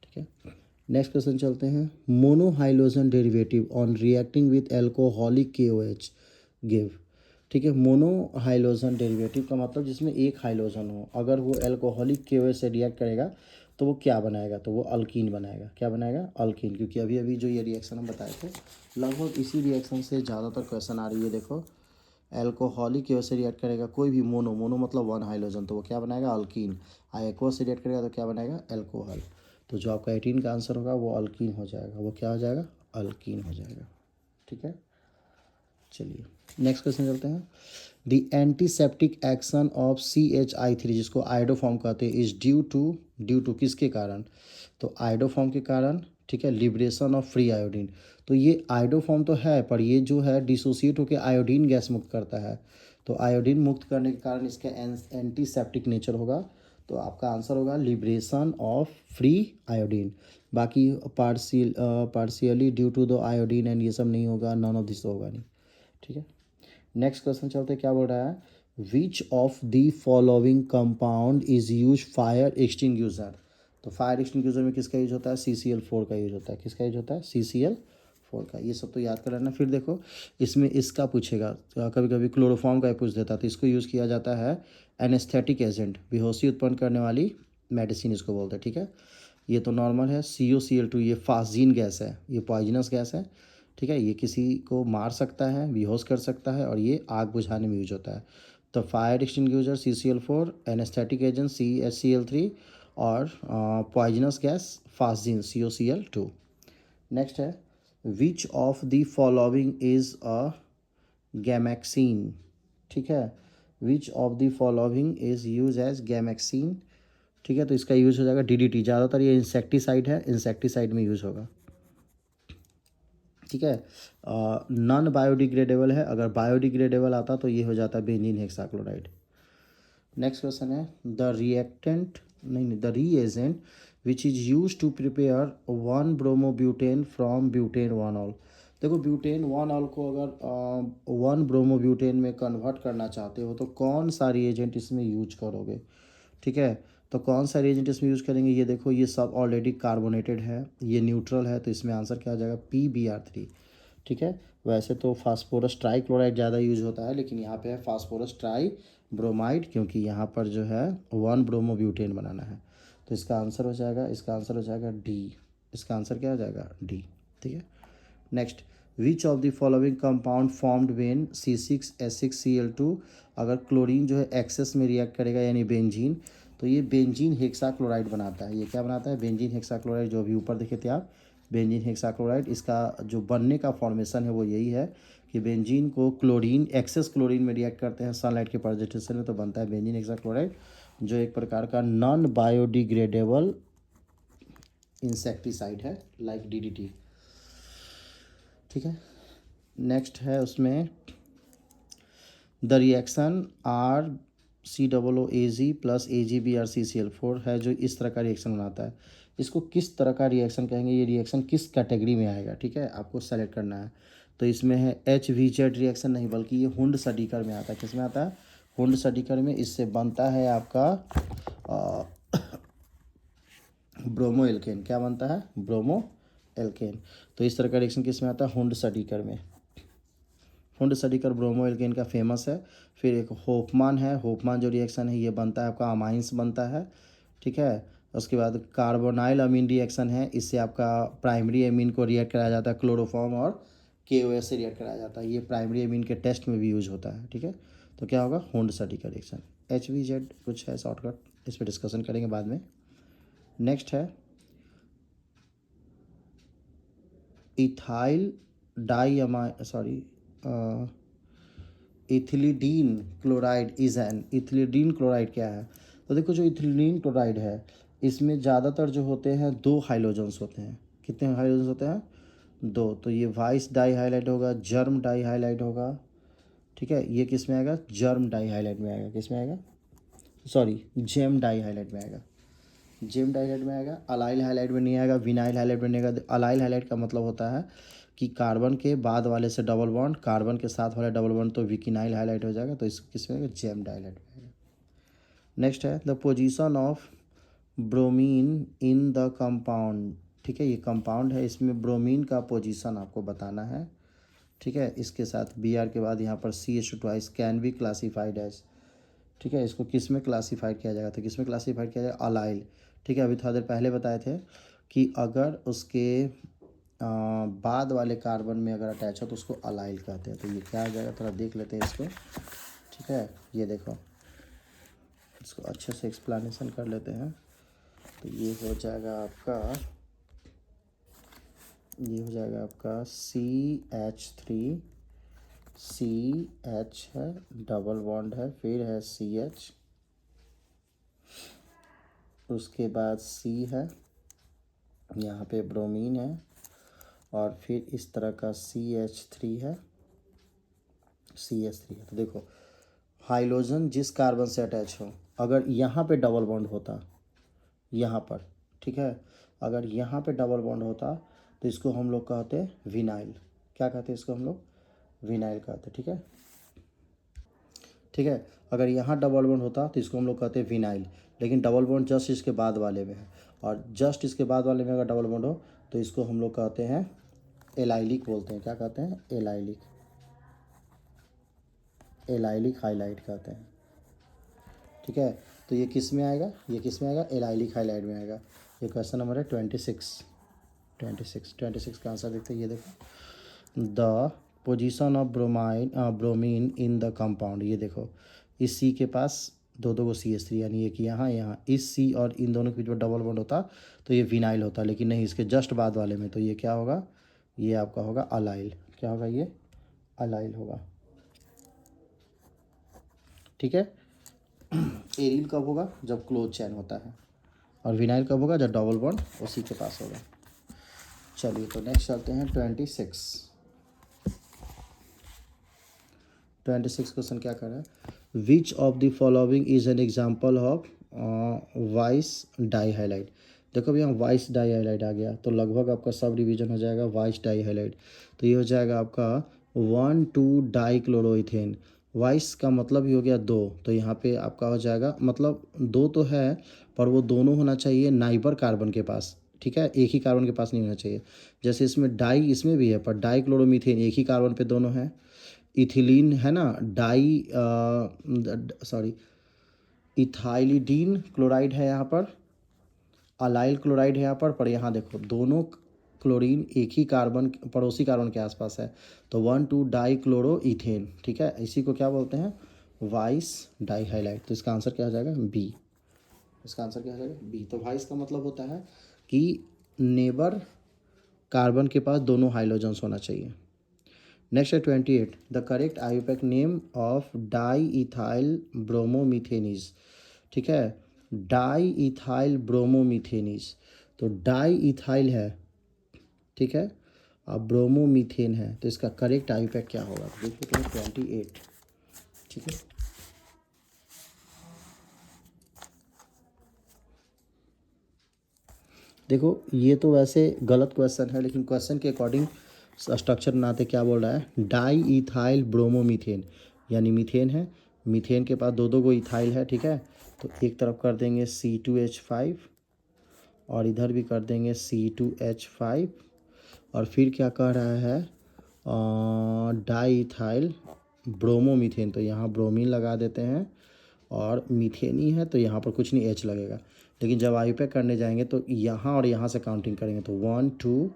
Speaker 1: ठीक है। नेक्स्ट क्वेश्चन चलते हैं, monohalogen derivative on reacting with alcoholic KOH give, ठीक है। मोनोहाइलोजन डेरिवेटिव का मतलब जिसमें एक हाइलोजन हो, अगर वो एल्कोहलिक KOH से रिएक्ट करेगा तो वो क्या बनाएगा, तो वो अल्कीन बनाएगा, क्या बनाएगा, अल्कीन, क्योंकि अभी अभी जो ये रिएक्शन हम बताए थे लगभग इसी रिएक्शन से ज़्यादातर क्वेश्चन आ रही है। देखो एल्कोहलिक KOH से रिएक्ट करेगा कोई भी, मोनो मतलब 1 हाइलोजन, तो वो क्या बनाएगा, अल्कीन। एक्वस से रिएक्ट करेगा तो क्या बनाएगा, एल्कोहल। तो जो आपका 18 का आंसर होगा वो अल्कीन हो जाएगा, वो क्या हो जाएगा, अल्कीन हो जाएगा, ठीक है। चलिए नेक्स्ट क्वेश्चन चलते हैं, the antiseptic action of CHI3 जिसको आयोडोफॉर्म कहते हैं इज ड्यू टू किसके कारण, तो आयोडोफॉर्म के कारण, ठीक है। लिबरेशन ऑफ फ्री आयोडीन, तो ये आयोडोफॉर्म तो है पर ये जो है डिसोसिएट होकर आयोडीन गैस मुक्त करता है, तो आयोडीन मुक्त करने के कारण इसका एंटीसेप्टिक नेचर होगा, तो आपका आंसर होगा लिबरेशन ऑफ फ्री आयोडीन। बाकी partially due to the iodine and ये सब नहीं होगा, नन ऑफ दिस होगा नहीं, ठीक है। नेक्स्ट क्वेश्चन चलते क्या बोल रहा है, which of the following compound is use fire extinguisher, तो फायर एक्सटिंग्यूशर में किसका यूज होता है, CCl4 का यूज होता है, किसका यूज होता है, CCl4 का। ये सब तो याद कर लेना। फिर देखो इसमें इसका पूछेगा, कभी कभी क्लोरोफॉर्म का पूछ देता है, तो इसको यूज़ किया जाता है एनेस्थेटिक एजेंट, बेहोशी उत्पन्न करने वाली मेडिसिन इसको बोलते हैं, ठीक है। ये तो नॉर्मल है, COCl2 ये फास्जीन गैस है, ये पॉइजनस गैस है, ठीक है। ये किसी को मार सकता है, बेहोश कर सकता है, और ये आग बुझाने में यूज होता है। तो fire extinguisher CCl4, anaesthetic agent CHCl3, और poisonous gas phosgene COCl2। Next है, which of the following is a gammexane, ठीक है। Which of the following is use as gammexane, ठीक है। तो इसका यूज हो जाएगा DDT, ज़्यादातर ये इंसेक्टिसाइड है, इंसेक्टिसाइड में यूज होगा, ठीक है। नॉन बायोडिग्रेडेबल है, अगर बायोडिग्रेडेबल आता तो ये हो जाता बेंजीन हेक्साक्लोराइड। नेक्स्ट क्वेश्चन है, द रिएक्टेंट नहीं the reagent which is use to prepare 1 bromobutane from butane 1ऑल, देखो ब्यूटेन 1ऑल को अगर 1 ब्रोमोब्यूटेन में कन्वर्ट करना चाहते हो तो कौन सा रिएजेंट इसमें यूज करोगे, ठीक है। तो कौन सा रिएजेंट इसमें यूज़ करेंगे, ये देखो ये सब ऑलरेडी कार्बोनेटेड है, ये न्यूट्रल है, तो इसमें आंसर क्या आ जाएगा, PBr3, ठीक है। वैसे तो फास्फोरस ट्राई क्लोराइड ज़्यादा यूज होता है, लेकिन यहाँ पे है फास्फोरस ट्राई ब्रोमाइड, क्योंकि यहाँ पर जो है 1 ब्रोमोब्यूटेन बनाना है, तो इसका आंसर हो जाएगा, इसका आंसर हो जाएगा डी, इसका आंसर क्या हो जाएगा, डी, ठीक है। Next, which of the following compound formed when C6H6Cl2, अगर क्लोरीन जो है एक्सेस में रिएक्ट करेगा यानी बेंजीन, तो ये बेंजीन हेक्साक्लोराइड बनाता है। ये क्या बनाता है? बेंजीन हेक्साक्लोराइड, जो अभी ऊपर देखे थे आप, बेंजीन हेक्साक्लोराइड। इसका जो बनने का फॉर्मेशन है वो यही है कि बेंजीन को क्लोरीन, एक्सेस क्लोरीन में रिएक्ट करते हैं सनलाइट के प्रेजेंटेशन में, तो बनता है बेंजीन हेक्साक्लोराइड, जो एक प्रकार का नॉन बायोडिग्रेडेबल इंसेक्टिसाइड है, लाइक DDT। ठीक है, नेक्स्ट है उसमें the reaction RCOOAZ plus AgBrCCl4 है, जो इस तरह का रिएक्शन बनाता है। इसको किस तरह का रिएक्शन कहेंगे? ये रिएक्शन किस कैटेगरी में आएगा? ठीक है, आपको सेलेक्ट करना है। तो इसमें है HVZ रिएक्शन नहीं, बल्कि ये हुंड सडीकर में आता है। किस में आता है? हुंड सडीकर में। इससे बनता है आपका ब्रोमो एल्केन। क्या बनता है? Bromo alkene. तो इस तरह का रिएक्शन किस में आता है? हुंड सडीकर में। हुंड सडीकर ब्रोमो एल्केन का फेमस है। फिर एक होफमान है। होफमान जो रिएक्शन है ये बनता है आपका अमाइंस बनता है। ठीक है, उसके बाद कार्बोनाइल अमीन रिएक्शन है। इससे आपका प्राइमरी एमीन को रिएक्ट कराया जाता है, क्लोरोफॉर्म और KOH से रिएक्ट कराया जाता है। ये प्राइमरी एमीन के टेस्ट में भी यूज होता है। ठीक है, तो क्या होगा? हुंड सडीकर रिएक्शन। HVZ कुछ है शॉर्टकट, इस पर डिस्कशन करेंगे बाद में। नेक्स्ट है ethyl ethylidene chloride is an. Ethylidene chloride क्या है? तो देखो, जो इथिलीडीन क्लोराइड है इसमें ज़्यादातर जो होते हैं 2 हाइलोजन्स होते हैं। कितने हाइलोजन्स होते हैं? 2। तो ये वाइस डाई हाइलाइट होगा, जर्म डाई हाइलाइट होगा। ठीक है, ये किस में आएगा? जर्म डाई हाइलाइट में आएगा। किस में आएगा? सॉरी, जेम डाई हाइलाइट में आएगा। जेम डाई हाइलाइट में आएगा, अलाइल हाइलाइट में नहीं आएगा, विनाइल हाइलाइट में नहीं आएगा। अलाइल हाइलाइट का मतलब होता है कि कार्बन के बाद वाले से डबल बॉन्ड, कार्बन के साथ वाले डबल बॉन्ड, तो विकिनाइल हाइलाइट हो जाएगा। तो इस किस में आएगा? जेम डाई हाइलाइट में आएगा। नेक्स्ट है the position of bromine in the compound. ठीक है, ये कंपाउंड है, इसमें ब्रोमीन का पोजीशन आपको बताना है। ठीक है, इसके साथ Br के बाद यहाँ पर CH2 can be classified as. ठीक है, इसको किस में क्लासीफाइड किया जाएगा? तो किस में क्लासीफाइड किया जाएगा? अलाइल। ठीक है, अभी थोड़ा देर पहले बताए थे कि अगर उसके बाद वाले कार्बन में अगर अटैच हो तो उसको अलाइल कहते हैं। तो ये क्या आ जाएगा? थोड़ा देख लेते हैं इसको। ठीक है, ये देखो, इसको अच्छे से एक्सप्लेनेशन कर लेते हैं। तो ये हो जाएगा आपका CH3, CH है, डबल बॉन्ड है, फिर है CH, उसके बाद C है, यहाँ पे ब्रोमीन है, और फिर इस तरह का CH3 है, CH3 है। तो देखो, हाइड्रोजन जिस कार्बन से अटैच हो, अगर यहाँ पे डबल बॉन्ड होता, यहाँ पर, ठीक है, अगर यहाँ पे डबल बॉन्ड होता तो इसको हम लोग कहते हैं विनाइल। क्या कहते हैं इसको? हम लोग विनाइल कहते हैं। ठीक है, ठीक है, अगर यहाँ डबल बॉन्ड होता तो इसको हम लोग कहते हैं विनाइल। लेकिन डबल बॉन्ड जस्ट इसके बाद वाले में है, और जस्ट इसके बाद वाले में अगर डबल बॉन्ड हो तो इसको हम लोग कहते हैं एलाइलिक बोलते हैं। क्या कहते हैं? एलाइलिक। एलाइलिक हाइलाइट कहते हैं। ठीक है, तो ये किस में आएगा? ये किस में आएगा? एलाइलिक हाइलाइट में आएगा। ये क्वेश्चन नंबर है 26 का आंसर देखते हैं। ये देखो, the position of bromine in the compound. ये देखो, इस C के पास दो को CH3, यानी एक यहाँ इस C और इन दोनों के बीच में डबल बॉन्ड होता तो ये विनाइल होता, लेकिन नहीं, इसके जस्ट बाद वाले में। तो ये क्या होगा? ये आपका होगा अलाइल। क्या होगा? ये अलाइल होगा। ठीक है, एरिल कब होगा? जब क्लोज चैन होता है, और विनाइल कब होगा? जब डबल बॉन्ड उसी के पास होगा। चलिए, तो नेक्स्ट चलते हैं 26 क्वेश्चन क्या कर रहा है? Which of the following is an example of vic dihalide. देखो भैया, वाइस डाई हाईलाइट आ गया तो लगभग आपका सब डिवीजन हो जाएगा वाइस डाई हाईलाइट। तो ये हो जाएगा आपका 1,2 डाई क्लोरोइथेन। वाइस का मतलब ही हो गया 2, तो यहाँ पे आपका हो जाएगा, मतलब 2 तो है पर वो दोनों होना चाहिए नाइबर कार्बन के पास। ठीक है, एक ही कार्बन के पास नहीं होना चाहिए। जैसे इसमें डाई, इसमें भी है, पर डाई क्लोरोमीथेन एक ही कार्बन पे दोनों हैं। इथिलीन है ना, इथाइलिडीन क्लोराइड है यहाँ पर, अलाइल क्लोराइड है यहाँ पर यहाँ देखो, दोनों क्लोरीन एक ही कार्बन, पड़ोसी कार्बन के आसपास है। तो 1,2 डाई क्लोरो इथेन। ठीक है, इसी को क्या बोलते हैं? Vic dihalide. तो इसका आंसर क्या हो जाएगा? B। इसका आंसर क्या हो जाएगा बी। तो भाई इसका मतलब होता है कि नेबर कार्बन के पास दोनों हाइड्रोजन्स होना चाहिए। नेक्स्ट है 28, the correct IUPAC name of di ethyl bromomethane is. ठीक है, डाई इथाइल ब्रोमोमिथेनिस, तो डाई इथाइल है, ठीक है, अब ब्रोमोमीथेन है, तो इसका करेक्ट आईयूपैक क्या होगा, देखिए तो 28। ठीक है, देखो ये तो वैसे गलत क्वेश्चन है, लेकिन क्वेश्चन के अकॉर्डिंग स्ट्रक्चर बनाते क्या बोल रहा है, डाई इथाइल ब्रोमोमीथेन, यानी मीथेन है, मीथेन के पास दो दो गो इथाइल है। ठीक है, तो एक तरफ कर देंगे C2H5 और इधर भी कर देंगे C2H5, और फिर क्या कह रहा है डाई इथाइल ब्रोमोमीथेन, तो यहाँ ब्रोमीन लगा देते हैं, और मीथेन ही है तो यहाँ पर कुछ नहीं एच लगेगा। लेकिन जब आईयूपैक करने जाएंगे तो यहाँ और यहाँ से काउंटिंग करेंगे तो 1 2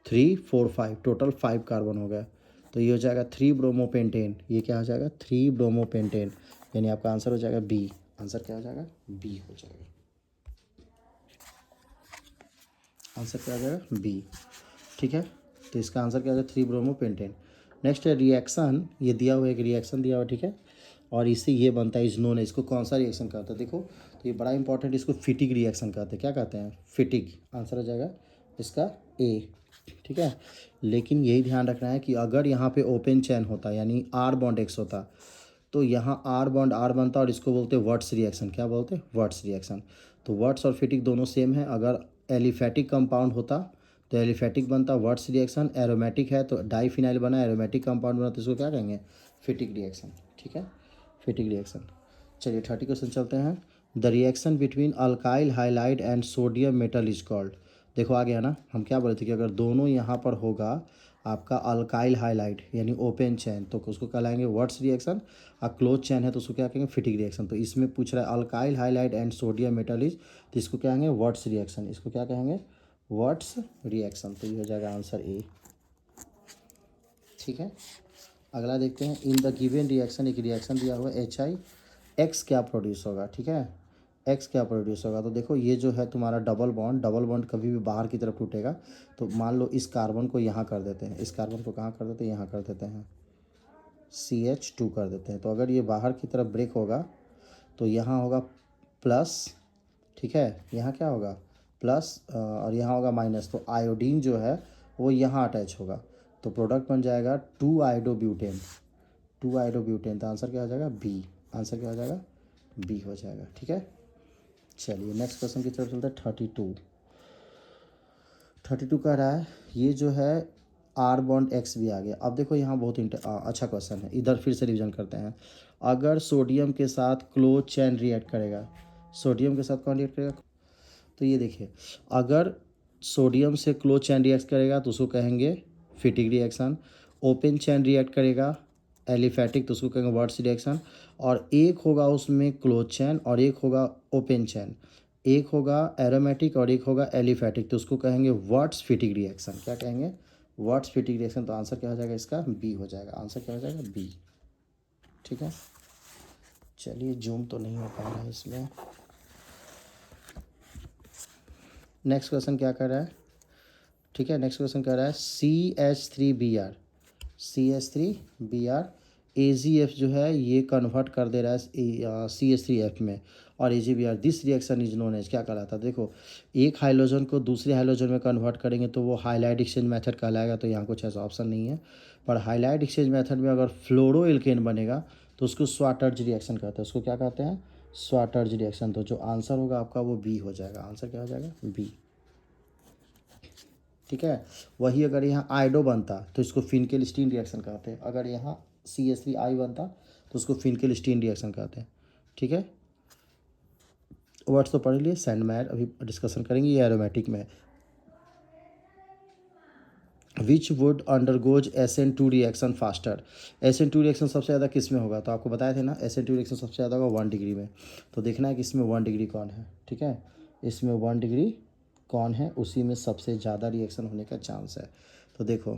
Speaker 1: 3 4 5, टोटल 5 कार्बन हो गया। तो ये हो जाएगा 3 ब्रोमोपेंटेन, ये क्या हो जाएगा 3 ब्रोमोपेंटेन, यानी आपका आंसर हो जाएगा बी। आंसर क्या हो जाएगा बी हो जाएगा, आंसर क्या हो जाएगा बी। ठीक है, तो इसका आंसर क्या हो जाएगा 3 ब्रोमोपेंटेन। नेक्स्ट है रिएक्शन, ये दिया हुआ एक रिएक्शन दिया हुआ, ठीक है, और इससे ये बनता है इज नोन है, इसको कौन सा रिएक्शन कहते हैं, देखो तो ये बड़ा इंपॉर्टेंट, इसको फिटिक रिएक्शन कहते हैं। क्या कहते हैं फिटिक, आंसर हो जाएगा इसका ए। ठीक है, लेकिन यही ध्यान रखना है कि अगर यहाँ पे ओपन चैन होता यानी आर बॉन्ड एक्स होता, तो यहाँ आर बॉन्ड आर बनता और इसको बोलते हैं वर्ट्स रिएक्शन। क्या बोलते हैं वर्ट्स रिएक्शन। तो वर्ट्स और फिटिक दोनों सेम है। अगर एलिफैटिक कंपाउंड होता तो एलिफैटिक बनता वर्ट्स रिएक्शन, एरोमेटिक है तो डाईफिनाइल बना एरोमेटिक कंपाउंड बना, तो इसको क्या कहेंगे फिटिक रिएक्शन। ठीक है, फिटिक रिएक्शन। चलिए 30 क्वेश्चन चलते हैं। The reaction between alkyl halide and sodium metal is called. देखो आ गया ना, हम क्या बोले थे कि अगर दोनों यहाँ पर होगा आपका अल्काइल हाइलाइड यानी ओपन चैन, तो उसको कहलाएंगे वर्ट्स रिएक्शन, और क्लोज चैन है तो उसको क्या कहेंगे फिटिक रिएक्शन। तो इसमें पूछ रहा है alkyl halide and sodium metal is, तो इसको क्या कहेंगे वर्ट्स रिएक्शन, इसको क्या कहेंगे वर्ट्स रिएक्शन। तो ये हो जाएगा आंसर ए। ठीक है, अगला देखते हैं। इन द गिवन रिएक्शन, एक रिएक्शन दिया हुआ HI, एक्स क्या प्रोड्यूस होगा। ठीक है, एक्स क्या प्रोड्यूस होगा, तो देखो ये जो है तुम्हारा डबल बॉन्ड, डबल बॉन्ड कभी भी बाहर की तरफ टूटेगा, तो मान लो इस कार्बन को यहाँ कर देते हैं, इस कार्बन को कहाँ कर देते हैं यहाँ कर देते हैं CH2 कर देते हैं। तो अगर ये बाहर की तरफ ब्रेक होगा तो यहाँ होगा प्लस, ठीक है, यहाँ क्या होगा प्लस और यहाँ होगा माइनस, तो आयोडीन जो है वो यहाँ अटैच होगा, तो प्रोडक्ट बन जाएगा 2 आयोडोब्यूटेन, 2 आयोडोब्यूटेन। तो आंसर क्या हो जाएगा बी, आंसर क्या हो जाएगा बी हो जाएगा। ठीक है, चलिए नेक्स्ट क्वेश्चन की तरफ चलते हैं। 32 कह रहा है ये जो है आर बॉन्ड एक्स भी आ गया। अब देखो यहाँ बहुत अच्छा क्वेश्चन है, इधर फिर से रिवीजन करते हैं। अगर सोडियम के साथ क्लोज चैन रिएक्ट करेगा, सोडियम के साथ कौन रिएक्ट करेगा, तो ये देखिए अगर सोडियम से क्लोज चैन रिएक्ट करेगा तो उसको कहेंगे फिटिक रिएक्शन, ओपन चैन रिएक्ट करेगा एलिफैटिक तो उसको कहेंगे वर्ट्स रिएक्शन, और एक होगा उसमें क्लोज चैन और एक होगा ओपन चैन, एक होगा एरोमेटिक और एक होगा एलिफैटिक, तो उसको कहेंगे वर्ट्स फिटिक रिएक्शन। क्या कहेंगे वर्ट्स फिटिक रिएक्शन। तो आंसर क्या हो जाएगा इसका बी हो जाएगा, आंसर क्या हो जाएगा बी। ठीक है, चलिए जूम तो नहीं हो पा रहा है इसमें। नेक्स्ट क्वेश्चन क्या कर रहा है, ठीक है, नेक्स्ट क्वेश्चन कह रहा है CH3Br, CH3Br AgF जो है ये कन्वर्ट कर दे रहा है CH3F में, और AgBr this reaction is known as क्या कहलाता है। देखो एक हाइड्रोजन को दूसरे हाइड्रोजन में कन्वर्ट करेंगे तो वो हाइलाइट एक्सचेंज मेथड कहलाएगा, तो यहाँ कुछ ऐसा ऑप्शन नहीं है। पर हाइलाइट एक्सचेंज मेथड में अगर फ्लोरो एल्केन बनेगा तो उसको स्वाटर्ज रिएक्शन कहते हैं, उसको क्या कहते हैं स्वाटर्ज रिएक्शन। तो जो आंसर होगा आपका वो बी हो जाएगा, आंसर क्या हो जाएगा बी। ठीक है, वही अगर यहाँ आइडो बनता तो इसको फिनकेल-स्टीन रिएक्शन कहते हैं, अगर यहाँ CH3I बनता तो उसको फिनकेल-स्टीन रिएक्शन कहते हैं। ठीक है, वर्ड्स तो पढ़ लिए, सैंडमेयर अभी डिस्कशन करेंगे, ये एरोमेटिक में। Which would undergoes SN2 reaction faster, SN2 reaction सबसे ज़्यादा किस में होगा, तो आपको बताया थे ना SN2 रिएक्शन सबसे ज़्यादा होगा 1 डिग्री में। तो देखना है कि इसमें 1 डिग्री कौन है। ठीक है, इसमें 1 डिग्री कौन है, उसी में सबसे ज़्यादा रिएक्शन होने का चांस है। तो देखो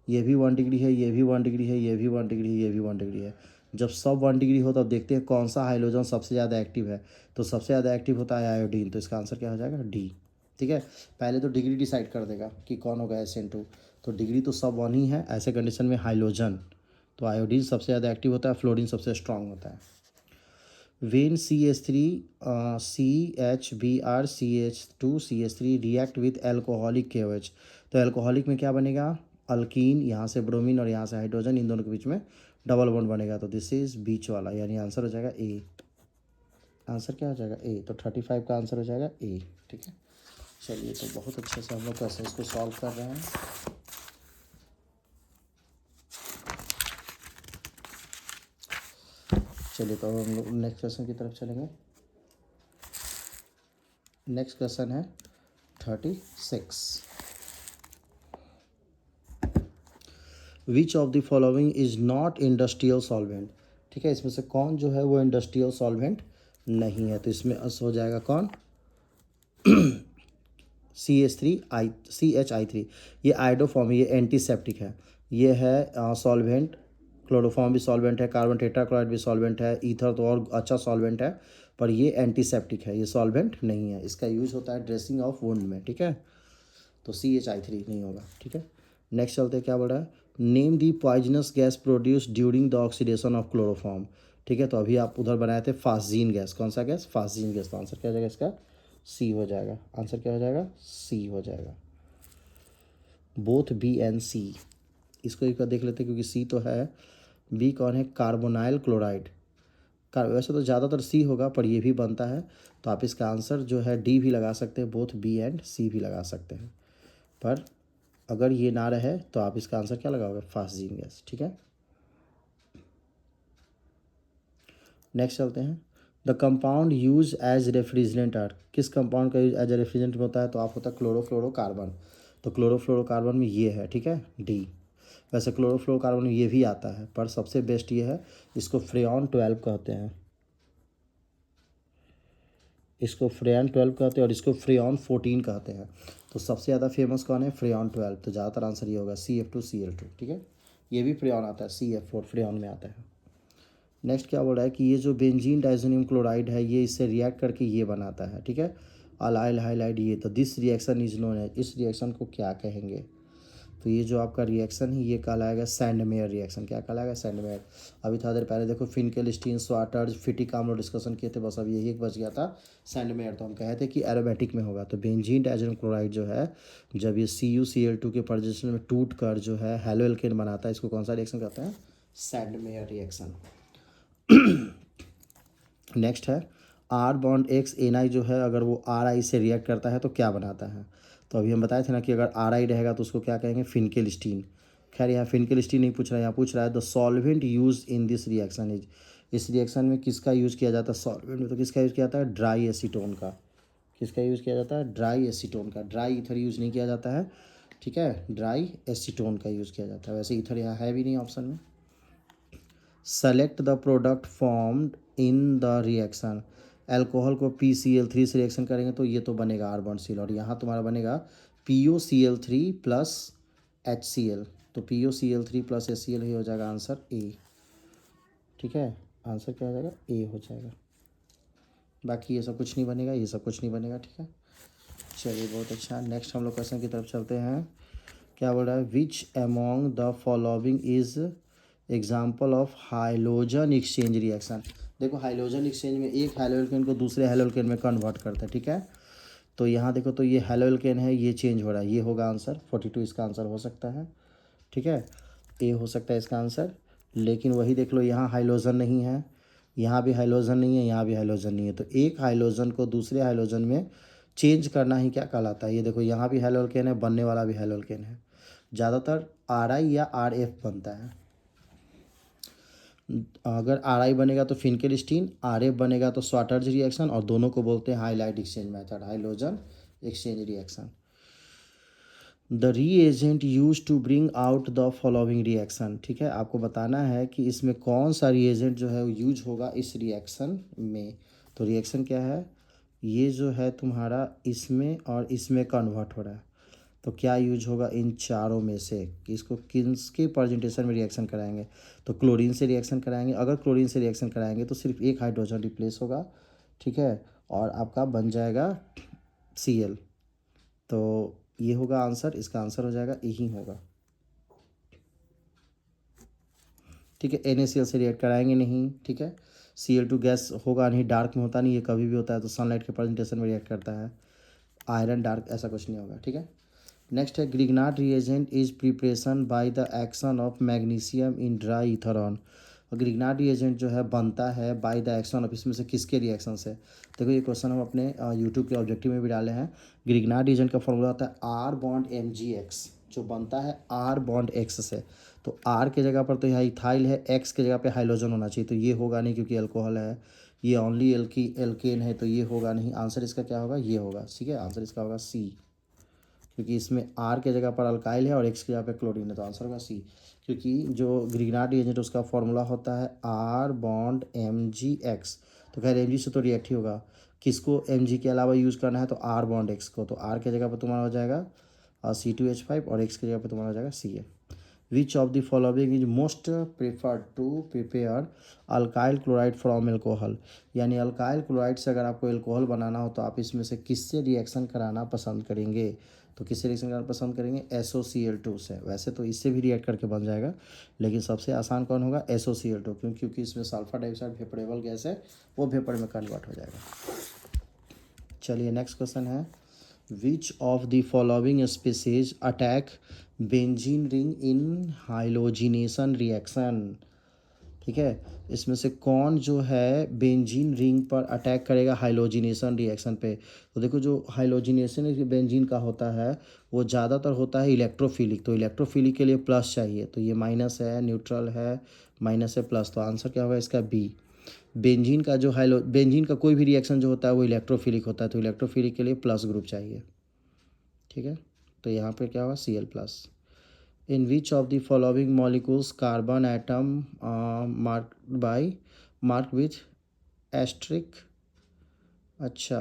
Speaker 1: ये भी 1 डिग्री है, ये भी 1 डिग्री है, ये भी 1 डिग्री है, ये भी 1 डिग्री है, जब सब 1 डिग्री हो तब देखते हैं कौन सा हाइड्रोजन सबसे ज़्यादा एक्टिव है, तो सबसे ज़्यादा एक्टिव होता है आयोडीन, तो इसका आंसर क्या हो जाएगा डी। ठीक है, पहले तो डिग्री डिसाइड कर देगा कि कौन होगा SN2, तो डिग्री तो सब 1 ही है, ऐसे कंडीशन में हाइड्रोजन, तो आयोडीन सबसे ज़्यादा एक्टिव होता है, फ्लोरीन सबसे स्ट्रांग होता है। When CH3 CHBr CH2 CH3 react with alcoholic KOH, तो एल्कोहलिक में क्या बनेगा, अल्कीन, यहाँ से ब्रोमीन और यहाँ से हाइड्रोजन, इन दोनों के बीच में डबल बॉन्ड बनेगा, तो दिस इज बीच वाला, यानी आंसर हो जाएगा ए। आंसर क्या हो जाएगा ए, तो 35 का आंसर हो जाएगा ए। ठीक है, चलिए तो बहुत अच्छे से हम लोग कैसे इसको सॉल्व कर रहे हैं। चलिए तो हम लोग नेक्स्ट क्वेश्चन की तरफ चलेंगे। नेक्स्ट क्वेश्चन है 36। विच of the following is not industrial solvent, ठीक है, इसमें से कौन जो है वो इंडस्ट्रियल सॉल्वेंट नहीं है, तो इसमें अस हो जाएगा कौन, CH3 ये आइडोफॉर्म, ये एंटीसेप्टिक है, ये है सॉल्वेंट, क्लोरोफॉर्म भी सॉल्वेंट है, कार्बन टेट्राक्लोराइड भी सॉल्वेंट है, ईथर तो और अच्छा सॉल्वेंट है, पर ये एंटीसेप्टिक है, ये सॉल्वेंट नहीं है, इसका यूज होता है ड्रेसिंग ऑफ वुंड में। ठीक है, तो CH3 नहीं होगा। ठीक है, नेक्स्ट चलते हैं, क्या बोल रहा है, name the poisonous gas produce during the oxidation of chloroform. ठीक है, तो अभी आप उधर बनाए थे फास्जीन गैस, कौन सा गैस, फास्जीन गैस, तो आंसर क्या हो जाएगा इसका, सी हो जाएगा। आंसर क्या हो जाएगा, सी हो जाएगा। बोथ बी एंड सी, इसको एक बार देख लेते हैं क्योंकि सी तो है, बी कौन है, कार्बोनाइल क्लोराइड, वैसे तो ज़्यादातर सी होगा पर ये भी बनता है, तो आप इसका आंसर जो है डी भी लगा सकते हैं, बोथ बी एंड सी भी लगा सकते हैं, पर अगर ये ना रहे तो आप इसका आंसर क्या लगाओगे, फास्जीन गैस। ठीक है, नेक्स्ट चलते हैं, the compound use as refrigerant are, किस कंपाउंड का यूज एज ए रेफ्रिजरेंट होता है, तो आप होता है क्लोरोफ्लोरोकार्बन, तो क्लोरोफ्लोरोकार्बन में ये है। ठीक है, डी। वैसे क्लोरोफ्लोरोकार्बन में ये भी आता है, पर सबसे बेस्ट ये है, इसको फ्रेऑन 12 कहते हैं, इसको फ्रेऑन 12 कहते हैं, और इसको फ्रेऑन 14 कहते हैं, तो सबसे ज़्यादा फेमस कौन है, फ्रेऑन 12, तो ज़्यादातर आंसर ये होगा CF2Cl2। ठीक है, ये भी फ्रेऑन आता है, CF4 फ्रेऑन में आता है। नेक्स्ट क्या बोल रहा है कि ये जो बेंजीन डाइजोनियम क्लोराइड है, ये इससे रिएक्ट करके ये बनाता है। ठीक है, अलाइल हाइलाइड, ये तो दिस रिएक्शन इज नोन है, इस रिएक्शन को क्या कहेंगे, तो ये जो आपका रिएक्शन है ये कहलाएगा सैंडमेयर रिएक्शन। क्या कहलाएगा, सैंडमेयर। अभी थोड़ा देर पहले देखो फिनकेलस्टीन, स्वाटर्ज, फिटिक हम लोग डिस्कशन किए थे, बस अभी यही एक बच गया था सैंडमेयर, तो हम कहे थे कि एरोमेटिक में होगा, तो बेंजीन डाइजोनियम क्लोराइड जो है जब ये CuCl2 के प्रजेशन में टूट कर जो है हैलो एल्केन बनाता है, इसको कौन सा रिएक्शन कहते हैं, सैंडमेयर रिएक्शन। नेक्स्ट है R बॉन्ड XNI जो है, अगर वो RI से रिएक्ट करता है तो क्या बनाता है, तो अभी हम बताए थे ना कि अगर RI रहेगा तो उसको क्या कहेंगे, फिनकेलस्टीन। खैर यहाँ फिनकेलस्टीन नहीं पूछ रहा है, यहाँ पूछ रहा है the solvent use in this reaction is, इस रिएक्शन में किसका यूज़ किया जाता है सॉल्वेंट में, तो किसका यूज़ किया जाता है, ड्राई एसीटोन का। किसका यूज़ किया जाता है, ड्राई एसीटोन का, ड्राई ईथर यूज़ नहीं किया जाता है। ठीक है, ड्राई एसीटोन का यूज़ किया जाता है, वैसे ईथर यहाँ है भी नहीं ऑप्शन में। Select the product formed in the reaction, alcohol को PCl3 से रिएक्शन करेंगे तो ये तो बनेगा R बॉन्ड सील, और यहाँ तुम्हारा बनेगा POCl3 प्लस HCl, तो POCl3 प्लस HCl ही हो जाएगा आंसर ए। ठीक है, आंसर क्या हो जाएगा, ए हो जाएगा, बाकी ये सब कुछ नहीं बनेगा, ये सब कुछ नहीं बनेगा। ठीक है, चलिए बहुत अच्छा, नेक्स्ट हम लोग क्वेश्चन की तरफ चलते हैं। क्या बोल रहा है, which among the following is example of halogen exchange reaction. देखो हाइलोजन एक्सचेंज में एक हाइलोल्केन को दूसरे हाइलोल्केन में कन्वर्ट करता है। ठीक है, तो यहाँ देखो तो ये हाइलोल्केन है, ये चेंज हो रहा है, ये होगा आंसर 42 इसका आंसर हो सकता है। ठीक है, ए हो सकता है इसका आंसर, लेकिन वही देख लो यहाँ हाइलोजन नहीं है, यहाँ भी हाइलोजन नहीं है, यहाँ भी हाइलोजन नहीं है, तो एक हाइलोजन को दूसरे हाइलोजन में चेंज करना ही क्या कहलाता है। ये देखो यहाँ भी हाइलोल्केन है, बनने वाला भी हाइलोल्केन है, ज़्यादातर RI या RF बनता है। अगर RI बनेगा तो फिनकेलस्टीन, RF बनेगा तो स्वाटर्ज रिएक्शन, और दोनों को बोलते हैं halide exchange method, halogen exchange reaction. The reagent use to bring out the following reaction. ठीक है, आपको बताना है कि इसमें कौन सा रिएजेंट जो है वो यूज होगा इस रिएक्शन में, तो रिएक्शन क्या है, ये जो है तुम्हारा इसमें और इसमें कन्वर्ट हो रहा है, तो क्या यूज होगा इन चारों में से कि इसको किसके प्रेजेंटेशन में रिएक्शन कराएंगे? तो क्लोरीन से रिएक्शन कराएंगे। अगर क्लोरीन से रिएक्शन कराएंगे तो सिर्फ एक हाइड्रोजन रिप्लेस होगा, ठीक है, और आपका बन जाएगा Cl। तो ये होगा आंसर, इसका आंसर हो जाएगा यही होगा, ठीक है। NaCl से रिएक्ट कराएंगे नहीं, ठीक है। Cl2 गैस होगा नहीं, डार्क में होता नहीं, ये कभी भी होता है तो सनलाइट के प्रेजेंटेशन में रिएक्ट करता है। आयरन डार्क ऐसा कुछ नहीं होगा, ठीक है। नेक्स्ट है Grignard reagent is preparation by the action of magnesium in dry ether on. और ग्रिग्नार्ड रिएजेंट जो है बनता है बाय द एक्शन ऑफ, इसमें से किसके रिएक्शन से? देखो ये क्वेश्चन हम अपने यूट्यूब के ऑब्जेक्टिव में भी डाले हैं। ग्रिग्नार्ड रिएजेंट का फॉर्मूला होता है R bond Mgx, जो बनता है R bond X से। तो R के जगह पर तो यहाँ इथाइल है, X के जगह पे हाइड्रोजन होना चाहिए, तो ये होगा नहीं क्योंकि अल्कोहल है। ये ओनली एल्केन है, तो ये होगा नहीं। आंसर इसका क्या होगा? ये होगा, ठीक है। आंसर इसका होगा C, क्योंकि इसमें R के जगह पर अल्काइल है और X की जगह पर क्लोरीन है, तो आंसर होगा C। क्योंकि जो ग्रिग्नार्ड रिएजेंट उसका फॉर्मूला होता है R bond Mgx। तो खैर Mg से तो रिएक्ट ही होगा, किसको Mg के अलावा यूज़ करना है? तो R bond X को। तो R के जगह पर तुम्हारा हो जाएगा C2H5 और X की जगह पर तुम्हारा हो जाएगा Ca। Which of the following is most preferred to prepare alkyl chloride from alcohol? यानी अल्काइल क्लोराइड से अगर आपको एल्कोहल बनाना हो तो आप इसमें से किससे रिएक्शन कराना पसंद करेंगे? तो किससे रिएक्शन कराना पसंद करेंगे? SOCl2 से। वैसे तो इससे भी रिएक्ट करके बन जाएगा, लेकिन सबसे आसान कौन होगा? SOCl2, क्योंकि इसमें सल्फर डाइऑक्साइड वेपरेबल गैस है, वो वेपर में कन्वर्ट हो जाएगा। चलिए नेक्स्ट क्वेश्चन है, which of the following species attack benzene ring in halogenation reaction? ठीक है, इसमें से कौन जो है बेंजीन रिंग पर अटैक करेगा हाइलोजिनेशन रिएक्शन पे? तो देखो जो हाइलोजिनेशन बेंजीन का होता है वो ज़्यादातर होता है इलेक्ट्रोफिलिक, तो इलेक्ट्रोफिलिक के लिए प्लस चाहिए, तो ये माइनस है, न्यूट्रल है, माइनस है, प्लस। तो आंसर क्या होगा इसका? बी। बेंजीन का जो बेंजीन का कोई भी रिएक्शन जो होता है वो इलेक्ट्रोफिलिक होता है, तो इलेक्ट्रोफिलिक के लिए प्लस ग्रुप चाहिए, ठीक है। तो यहाँ पे क्या होगा? Cl+। In which of the following molecules carbon atom mark with asterisk? अच्छा,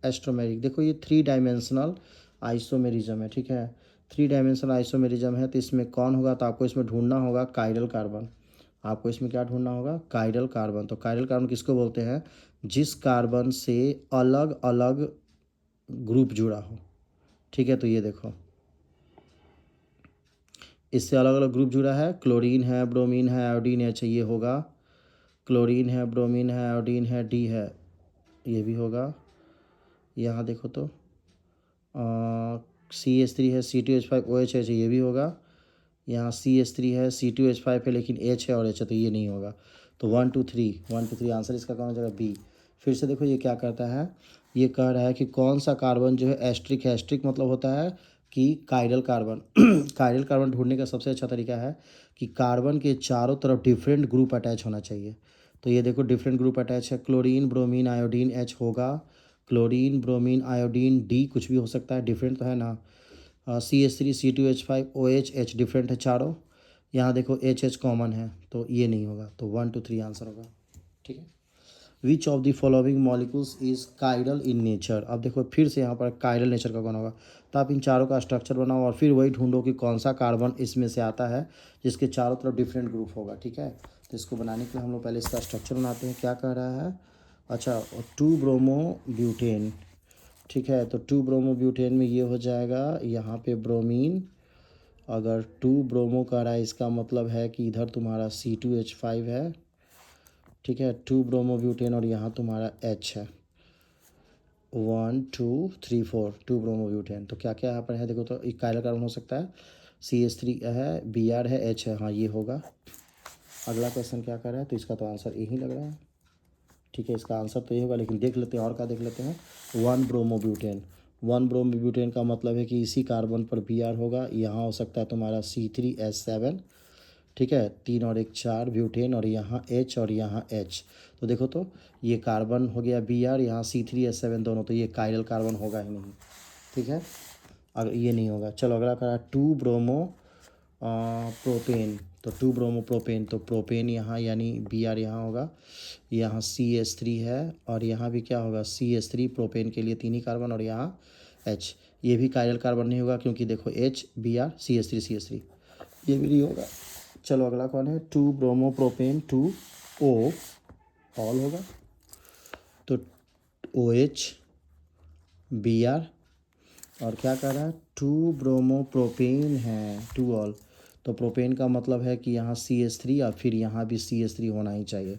Speaker 1: एस्ट्रोमेरिक। देखो ये 3 डायमेंशनल आइसोमेरिज्म है, ठीक है। 3 डायमेंशनल आइसोमेरिज्म है, तो इसमें कौन होगा? तो आपको इसमें ढूंढना होगा काइरल कार्बन। आपको इसमें क्या ढूंढना होगा? Chiral carbon. तो काइरल कार्बन किसको बोलते हैं? जिस कार्बन से अलग अलग ग्रुप जुड़ा हो, ठीक है। तो ये देखो इससे अलग अलग ग्रुप जुड़ा है, क्लोरीन है, ब्रोमीन है, आयोडीन है, ये होगा। क्लोरीन है, ब्रोमीन है, आयोडीन है, डी है, ये भी होगा। यहाँ देखो तो CH3 है, C2H5OH है, ये भी होगा। यहाँ CH3 है, C2H5 है, लेकिन H है और H है, तो ये नहीं होगा। तो 1 2 3 आंसर इसका कौन हो जाएगा? बी। फिर से देखो ये क्या करता है, ये कह रहा है कि कौन सा कार्बन जो है एस्ट्रिक है। एस्ट्रिक मतलब होता है कि काइरल कार्बन। काइरल कार्बन ढूंढने का सबसे अच्छा तरीका है कि कार्बन के चारों तरफ डिफरेंट ग्रुप अटैच होना चाहिए। तो ये देखो डिफरेंट ग्रुप अटैच है, क्लोरीन, ब्रोमीन, आयोडीन, H होगा। क्लोरीन, ब्रोमीन, आयोडीन, डी कुछ भी हो सकता है, डिफरेंट तो है ना। CH3, C2H5OH डिफरेंट है चारों। यहाँ देखो H कॉमन है, तो ये नहीं होगा। तो 1 2 3 आंसर होगा, ठीक है। Which of the following molecules is chiral in nature? अब देखो फिर से यहाँ पर काइरल नेचर का कौन होगा? तो आप इन चारों का स्ट्रक्चर बनाओ और फिर वही ढूंढो कि कौन सा कार्बन इसमें से आता है जिसके चारों तरफ डिफरेंट ग्रुप होगा, ठीक है। तो इसको बनाने के लिए हम लोग पहले इसका स्ट्रक्चर बनाते हैं। क्या कह रहा है? अच्छा, 2 ब्रोमो ब्यूटेन, ठीक है। तो 2 ब्रोमो ब्यूटेन में ये हो जाएगा यहाँ पे ब्रोमीन। अगर 2 ब्रोमो का रहा है इसका मतलब है कि इधर तुम्हारा C2H5 है, ठीक है। 2 ब्रोमो ब्यूटेन और यहाँ तुम्हारा H है। 1 2 3 4 2 ब्रोमो ब्यूटेन। तो क्या क्या यहाँ पर है देखो तो, एक काइरल कार्बन हो सकता है, CH3 है, Br है, H है, हाँ ये होगा। अगला क्वेश्चन क्या कर रहा है? तो इसका तो आंसर यही लग रहा है, ठीक है। इसका आंसर तो ये होगा, लेकिन देख लेते हैं और क्या देख लेते हैं। 1 ब्रोमोब्यूटेन। 1 ब्रोमोब्यूटेन का मतलब है कि इसी कार्बन पर Br होगा। यहाँ हो सकता है तुम्हारा C3H7, ठीक है। 3 और 1 4 ब्यूटेन, और यहाँ H और यहाँ H। तो देखो तो ये कार्बन हो गया Br, यहाँ C3H7 दोनों, तो ये काइरल कार्बन होगा ही नहीं, ठीक है। अगर ये नहीं होगा, चलो अगला करा 2 ब्रोमो प्रोपेन। तो 2 ब्रोमो प्रोपेन, तो प्रोपेन यहाँ यानी Br यहाँ होगा। यहाँ CH3 है और यहाँ भी क्या होगा? CH3। प्रोपेन के लिए 3 ही कार्बन, और यहाँ H, ये भी कायरल कार्बन नहीं होगा क्योंकि देखो HBr CH3 ये भी नहीं होगा। चलो अगला कौन है, 2 ब्रोमोप्रोपेन 2O ऑल होगा, तो OH Br और क्या कर रहा है 2 ब्रोमोप्रोपेन है 2 ऑल, तो प्रोपेन का मतलब है कि यहाँ CH3 और फिर यहाँ भी CH3 होना ही चाहिए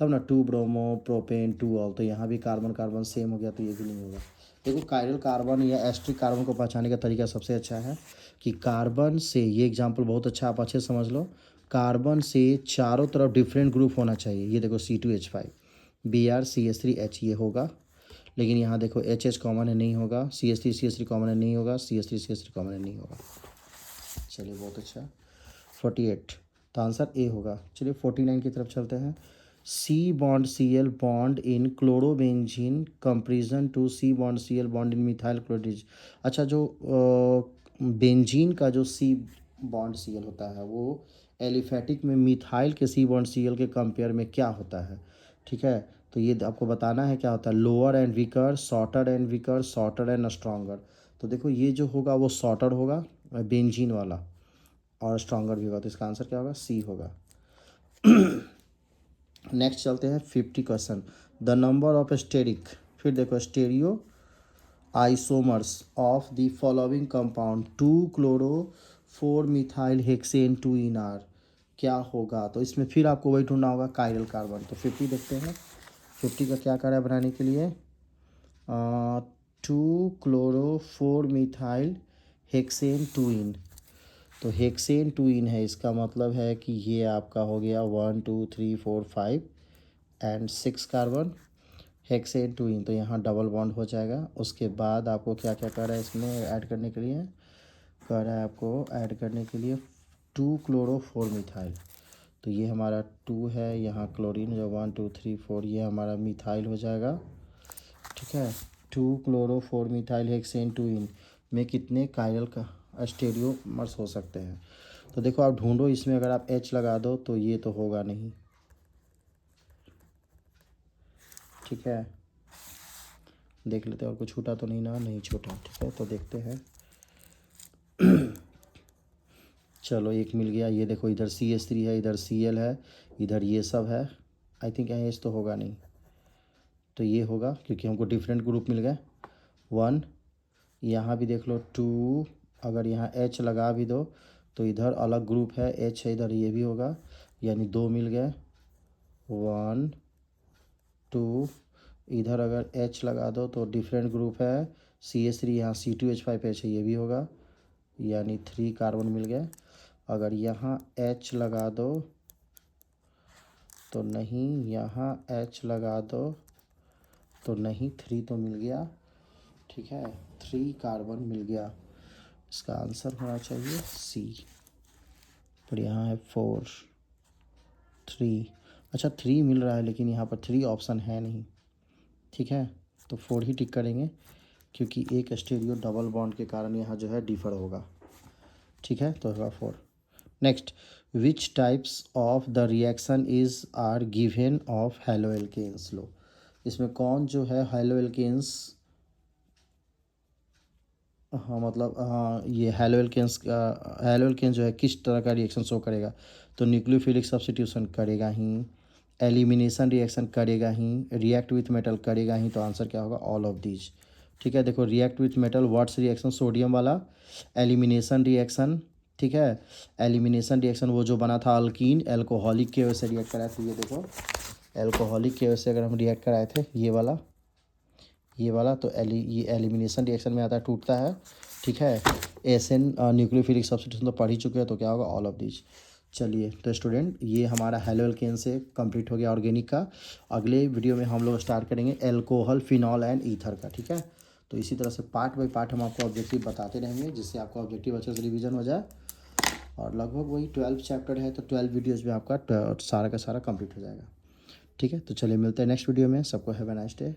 Speaker 1: तब ना, 2 ब्रोमोप्रोपेन 2 ऑल, तो यहाँ भी कार्बन कार्बन सेम हो गया तो ये भी नहीं होगा। देखो कायरल कार्बन या एस्ट्रिक कार्बन को पहचानने का तरीका सबसे अच्छा है कि कार्बन से, ये एग्जाम्पल बहुत अच्छा, आप अच्छे से समझ लो, कार्बन से चारों तरफ डिफरेंट ग्रुप होना चाहिए। ये देखो C2H5 Br CH3H ये होगा, लेकिन यहाँ देखो HH कॉमन है नहीं होगा, CH3 कॉमन है नहीं होगा, CH3 कॉमन है नहीं होगा। चलिए बहुत अच्छा। 48 तो आंसर ए होगा। चलिए 49 की तरफ चलते हैं। C bond in chlorobenzene comparison to C bond in methyl क्लोरीज। अच्छा, जो बेंजीन का जो C होता है वो एलिफेटिक में मिथाइल के C के कंपेयर में क्या होता है, ठीक है। तो ये आपको बताना है क्या होता है, lower and weaker, shorter and stronger. तो देखो ये जो होगा वो शॉर्टर होगा बेंजीन वाला, और स्ट्रॉन्गर भी होगा, तो इसका आंसर क्या होगा, C होगा। नेक्स्ट चलते हैं 50 question. The number of steric, फिर देखो stereo isomers of the following compound 2 chloro 4 methyl hexane 2 in are, क्या होगा। तो इसमें फिर आपको वही ढूंढना होगा कायरल कार्बन। तो 50 देखते हैं, 50 का क्या कार्य बनाने के लिए, 2 क्लोरो 4 मिथाइल हेक्सेन 2 इन, तो हेक्सेन 2 इन है, इसका मतलब है कि ये आपका हो गया 1 2 3 4 5 एंड 6 कार्बन, हेक्सेन 2 इन, तो यहाँ डबल बॉन्ड हो जाएगा। उसके बाद आपको क्या क्या कर रहा है इसमें ऐड करने के लिए, कर रहा है आपको ऐड करने के लिए 2 क्लोरो 4 मिथाइल, तो ये हमारा 2 है, यहाँ क्लोरीन जो 1 2 3 4 ये हमारा मिथाइल हो जाएगा, ठीक है। 2 क्लोरो 4 मिथाइल हेक्सेन 2 इन में कितने कायरल का स्टेरियोमर्स हो सकते हैं। तो देखो आप ढूंढो इसमें, अगर आप H लगा दो तो ये तो होगा नहीं, ठीक है। देख लेते हैं और कुछ छूटा तो नहीं ना, नहीं छूटा, ठीक है। तो देखते हैं, चलो एक मिल गया, ये देखो इधर CH3 है, इधर Cl है, इधर ये सब है। आई थिंक यहाँ H तो होगा नहीं, तो ये होगा क्योंकि हमको डिफरेंट ग्रुप मिल गए। 1 यहाँ भी देख लो, 2 अगर यहाँ H लगा भी दो तो इधर अलग ग्रुप है, H है इधर, ये भी होगा, यानी 2 मिल गए। 1 2 इधर अगर H लगा दो तो डिफरेंट ग्रुप है, CH3 यहाँ C2H5H है, ये भी होगा, यानी 3 कार्बन मिल गए। अगर यहाँ H लगा दो तो नहीं, यहाँ H लगा दो तो नहीं, 3 तो मिल गया, ठीक है, 3 कार्बन मिल गया। इसका आंसर होना चाहिए C, पर यहाँ है 4 3। अच्छा 3 मिल रहा है लेकिन यहाँ पर 3 ऑप्शन है नहीं, ठीक है, तो 4 ही टिक करेंगे क्योंकि एक स्टेरियो डबल बॉन्ड के कारण यहाँ जो है डिफर होगा, ठीक है, तो होगा 4। Next, which types of the reaction is are given of haloalkanes. लो इसमें कौन जो है हेलोएल्केन्स, हाँ मतलब हाँ ये हेलोएल्केन्स का, हेलोएल्केन जो है किस तरह का रिएक्शन शो करेगा, तो न्यूक्लियोफिलिक सब्स्टिट्यूशन करेगा ही, एलिमिनेशन रिएक्शन करेगा ही, रिएक्ट विथ मेटल करेगा ही, तो आंसर क्या होगा, ऑल ऑफ दीज, ठीक है। देखो react with metal what's reaction, sodium वाला एलिमिनेशन रिएक्शन, ठीक है, एलिमिनेशन रिएक्शन वो जो बना था अल्कीन एल्कोहलिक की वजह से रिएक्ट कराए थे, ये देखो एल्कोहलिक की वजह से अगर हम रिएक्ट कराए थे ये वाला तो ये एलिमिनेशन रिएक्शन में आता है, टूटता है, ठीक है। एसएन न्यूक्लियोफिलिक सब्स्टिट्यूशन तो पढ़ ही चुके हैं, तो क्या होगा, ऑल ऑफ दीज। चलिए तो स्टूडेंट ये हमारा हेलोएल्केन से कंप्लीट हो गया ऑर्गेनिक का। अगले वीडियो में हम लोग स्टार्ट करेंगे एल्कोहल, फिनॉल एंड ईथर का, ठीक है। तो इसी तरह से पार्ट बाय पार्ट हम आपको ऑब्जेक्टिव बताते रहेंगे जिससे आपका ऑब्जेक्टिव अच्छे से रिवीजन हो जाए, और लगभग वही 12 चैप्टर है तो 12 वीडियोज़ में आपका सारा का सारा कंप्लीट हो जाएगा, ठीक है। तो चलिए मिलते हैं नेक्स्ट वीडियो में, सबको हैव अ नाइस डे।